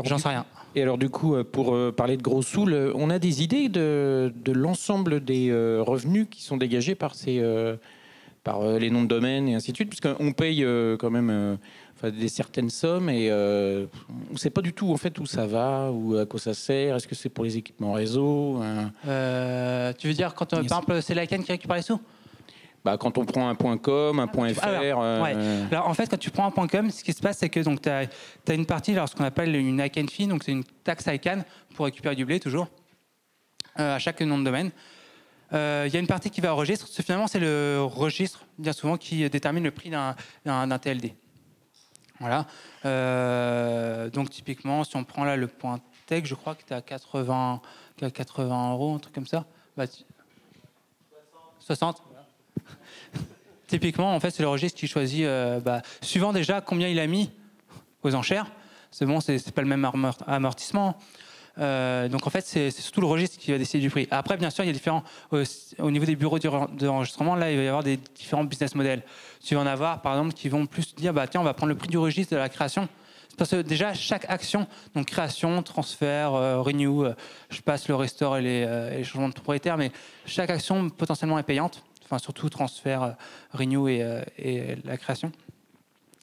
J'en sais rien.
Et alors du coup, pour parler de gros sous, on a des idées de l'ensemble des revenus qui sont dégagés par les noms de domaine et ainsi de suite, puisqu'on paye quand même des certaines sommes et on ne sait pas du tout en fait où ça va ou à quoi ça sert. Est-ce que c'est pour les équipements réseau
Tu veux dire quand par exemple c'est l'ICANN qui récupère les sous ?
Quand on prend un .com, un .fr...
Alors, en fait, quand tu prends un .com, ce qui se passe, c'est que tu as une partie, ce qu'on appelle une ICANN fee, donc c'est une taxe ICANN pour récupérer du blé, toujours, à chaque nom de domaine. Il y a une partie qui va au registre. Finalement, c'est le registre, bien souvent, qui détermine le prix d'un TLD. Voilà. Donc, typiquement, si on prend là le .tech, je crois que tu es à 80 €, un truc comme ça. 60. Typiquement, en fait, c'est le registre qui choisit, suivant déjà combien il a mis aux enchères. C'est bon, c'est pas le même amortissement. Donc en fait, c'est surtout le registre qui va décider du prix. Après, bien sûr, il y a différents au niveau des bureaux d'enregistrement. Là, il va y avoir des différents business models. Tu vas en avoir, par exemple, qui vont plus dire, bah tiens, on va prendre le prix du registre de la création. Parce que déjà, chaque action, donc création, transfert, renew, je passe le restore et les changements de propriétaire, mais chaque action potentiellement est payante. Enfin, surtout transfert, renew et la création.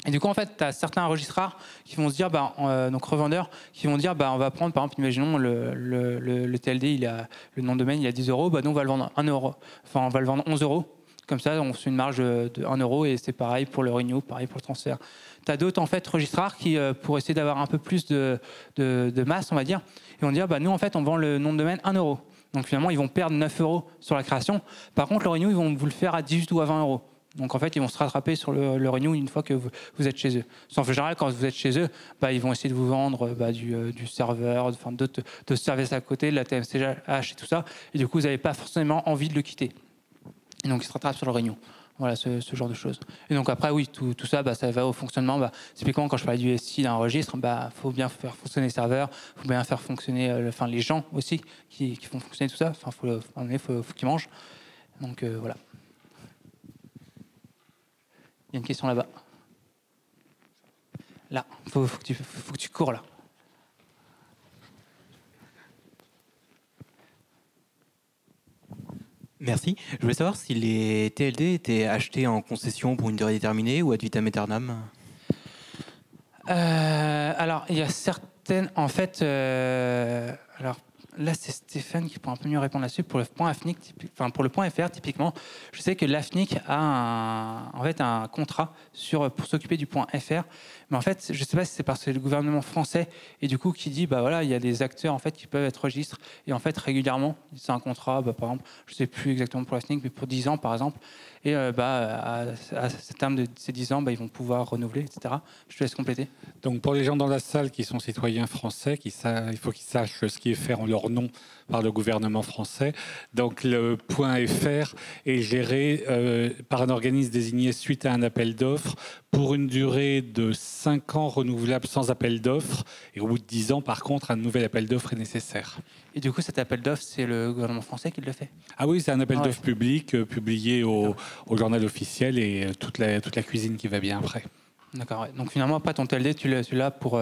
Et du coup, en fait, tu as certains registrars qui vont se dire, donc revendeurs, qui vont dire, on va prendre, par exemple, imaginons le TLD, le nom de domaine, il a 10 euros, nous, on va le vendre 1 euro. Enfin, on va le vendre 11 euros. Comme ça, on fait une marge de 1 euro et c'est pareil pour le renew, pareil pour le transfert. Tu as d'autres, en fait, registrars qui, pour essayer d'avoir un peu plus de masse, on va dire, ils vont dire, nous, en fait, on vend le nom de domaine 1 euro. Donc, finalement, ils vont perdre 9 euros sur la création. Par contre, le renew, ils vont vous le faire à 18 ou à 20 euros. Donc en fait, ils vont se rattraper sur le renew une fois que vous êtes chez eux. En général, quand vous êtes chez eux, ils vont essayer de vous vendre du serveur, d'autres services à côté, de la TMCH et tout ça. Et du coup, vous n'avez pas forcément envie de le quitter. Et donc, ils se rattrapent sur le renew. Voilà, ce genre de choses. Et donc après, oui, tout ça, ça va au fonctionnement. Typiquement, quand je parlais du SI d'un registre, faut bien faire fonctionner les serveurs, faut bien faire fonctionner les gens aussi qui font fonctionner tout ça. Faut qu'ils mangent. Donc voilà. Il y a une question là-bas. Là, faut que tu cours là.
Merci. Je voulais savoir si les TLD étaient achetés en concession pour une durée déterminée ou ad vitam aeternam.
Alors, il y a certaines... En fait, alors là, c'est Stéphane qui pourra un peu mieux répondre là-dessus. Pour le point AFNIC, pour le point FR, typiquement, je sais que l'AFNIC a un contrat pour s'occuper du point FR. Mais en fait, je ne sais pas si c'est parce que le gouvernement français et du coup qui dit, il y a des acteurs en fait qui peuvent être registres et en fait régulièrement, c'est un contrat, par exemple, je ne sais plus exactement pour l'AFNIC, mais pour 10 ans par exemple. Et à ce terme de ces 10 ans, ils vont pouvoir renouveler, etc. Je te laisse compléter.
Donc pour les gens dans la salle qui sont citoyens français, il faut qu'ils sachent ce qui est fait en leur nom par le gouvernement français. Donc le point .fr est géré par un organisme désigné suite à un appel d'offres pour une durée de 5 ans renouvelable sans appel d'offres. Et au bout de 10 ans, par contre, un nouvel appel d'offres est nécessaire.
Et du coup, cet appel d'offres, c'est le gouvernement français qui le fait ?
Ah oui, c'est un appel d'offres public publié au journal officiel et toute la cuisine qui va bien après.
D'accord. Ouais. Donc finalement, après ton TLD, tu l'as pour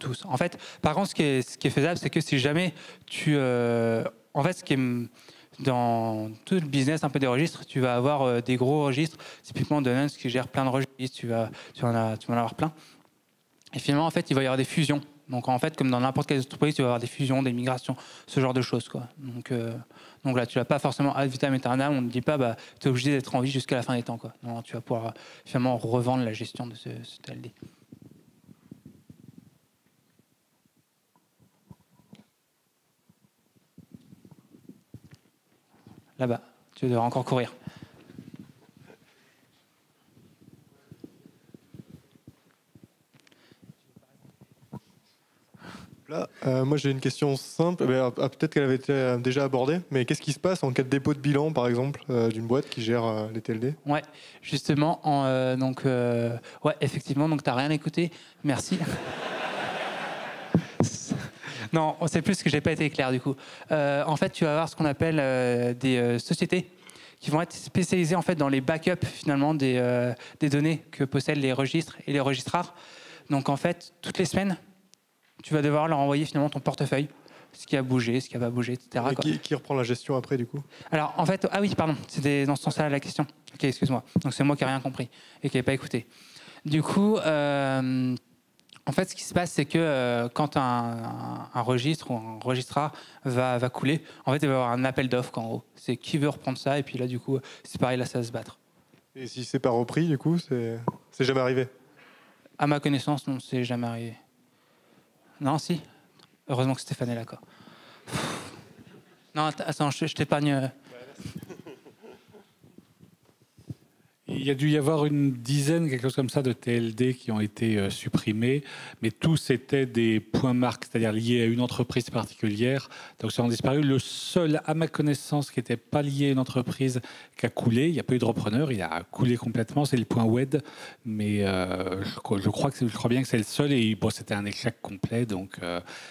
tous. En fait, par contre, ce qui est faisable, c'est que si jamais en fait, ce qui est dans tout le business un peu des registres, tu vas avoir des gros registres, typiquement Donance qui gère plein de registres, tu vas en avoir plein. Et finalement, en fait, il va y avoir des fusions. Donc en fait, comme dans n'importe quelle entreprise, tu vas avoir des fusions, des migrations, ce genre de choses, quoi. Donc là, tu vas pas forcément ad vitam aeternam. On ne dit pas, tu es obligé d'être en vie jusqu'à la fin des temps, quoi. Non, tu vas pouvoir finalement revendre la gestion de ce TLD. Là-bas, tu devras encore courir.
Là, moi j'ai une question simple, peut-être qu'elle avait été déjà abordée, mais qu'est-ce qui se passe en cas de dépôt de bilan, par exemple, d'une boîte qui gère les TLD ?
Ouais, justement, effectivement, donc tu n'as rien écouté, merci. Non, c'est plus que j'ai pas été clair du coup. En fait, tu vas avoir ce qu'on appelle des sociétés qui vont être spécialisées en fait dans les backups finalement des données que possèdent les registres et les registrars. Donc en fait, toutes les semaines, tu vas devoir leur envoyer finalement ton portefeuille, ce qui a bougé, ce qui n'a pas bougé, etc.
Et qui reprend la gestion après, du coup ?
Alors, en fait, ah oui, pardon, c'était dans ce sens-là la question. Ok, excuse-moi. Donc, c'est moi qui n'ai rien compris et qui n'ai pas écouté. Du coup, en fait, ce qui se passe, c'est que quand un registre ou un registrar va couler, en fait, il va y avoir un appel d'offres, en gros. C'est qui veut reprendre ça, et puis là, du coup, c'est pareil, là, ça va se battre.
Et si c'est pas repris, du coup, c'est jamais arrivé ?
À ma connaissance, non, c'est jamais arrivé. Non, si. Heureusement que Stéphane est là, quoi. Non, attends, je t'épargne.
Il y a dû y avoir une dizaine, quelque chose comme ça, de TLD qui ont été supprimés, mais tous étaient des points marques, c'est-à-dire liés à une entreprise particulière. Donc, ça a disparu. Le seul, à ma connaissance, qui n'était pas lié à une entreprise qui a coulé, il n'y a pas eu de repreneur, il a coulé complètement, c'est le point WED, mais je crois bien que c'est le seul, et bon, c'était un échec complet, donc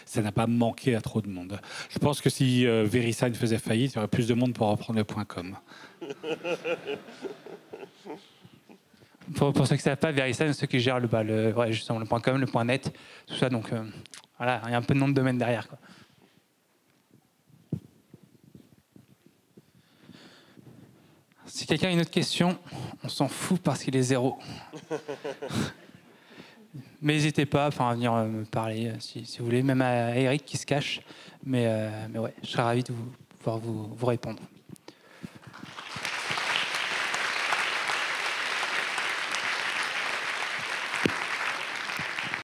ça n'a pas manqué à trop de monde. Je pense que si VeriSign faisait faillite, il y aurait plus de monde pour reprendre le point .com.
Pour ceux qui ne savent pas, VeriSign, ceux qui gèrent justement le .com, le .net, tout ça. Donc voilà, il y a un peu de nom de domaine derrière, quoi. Si quelqu'un a une autre question, on s'en fout parce qu'il est 0. Mais n'hésitez pas à venir me parler si vous voulez, même à Eric qui se cache. Mais ouais, je serais ravi de pouvoir vous répondre.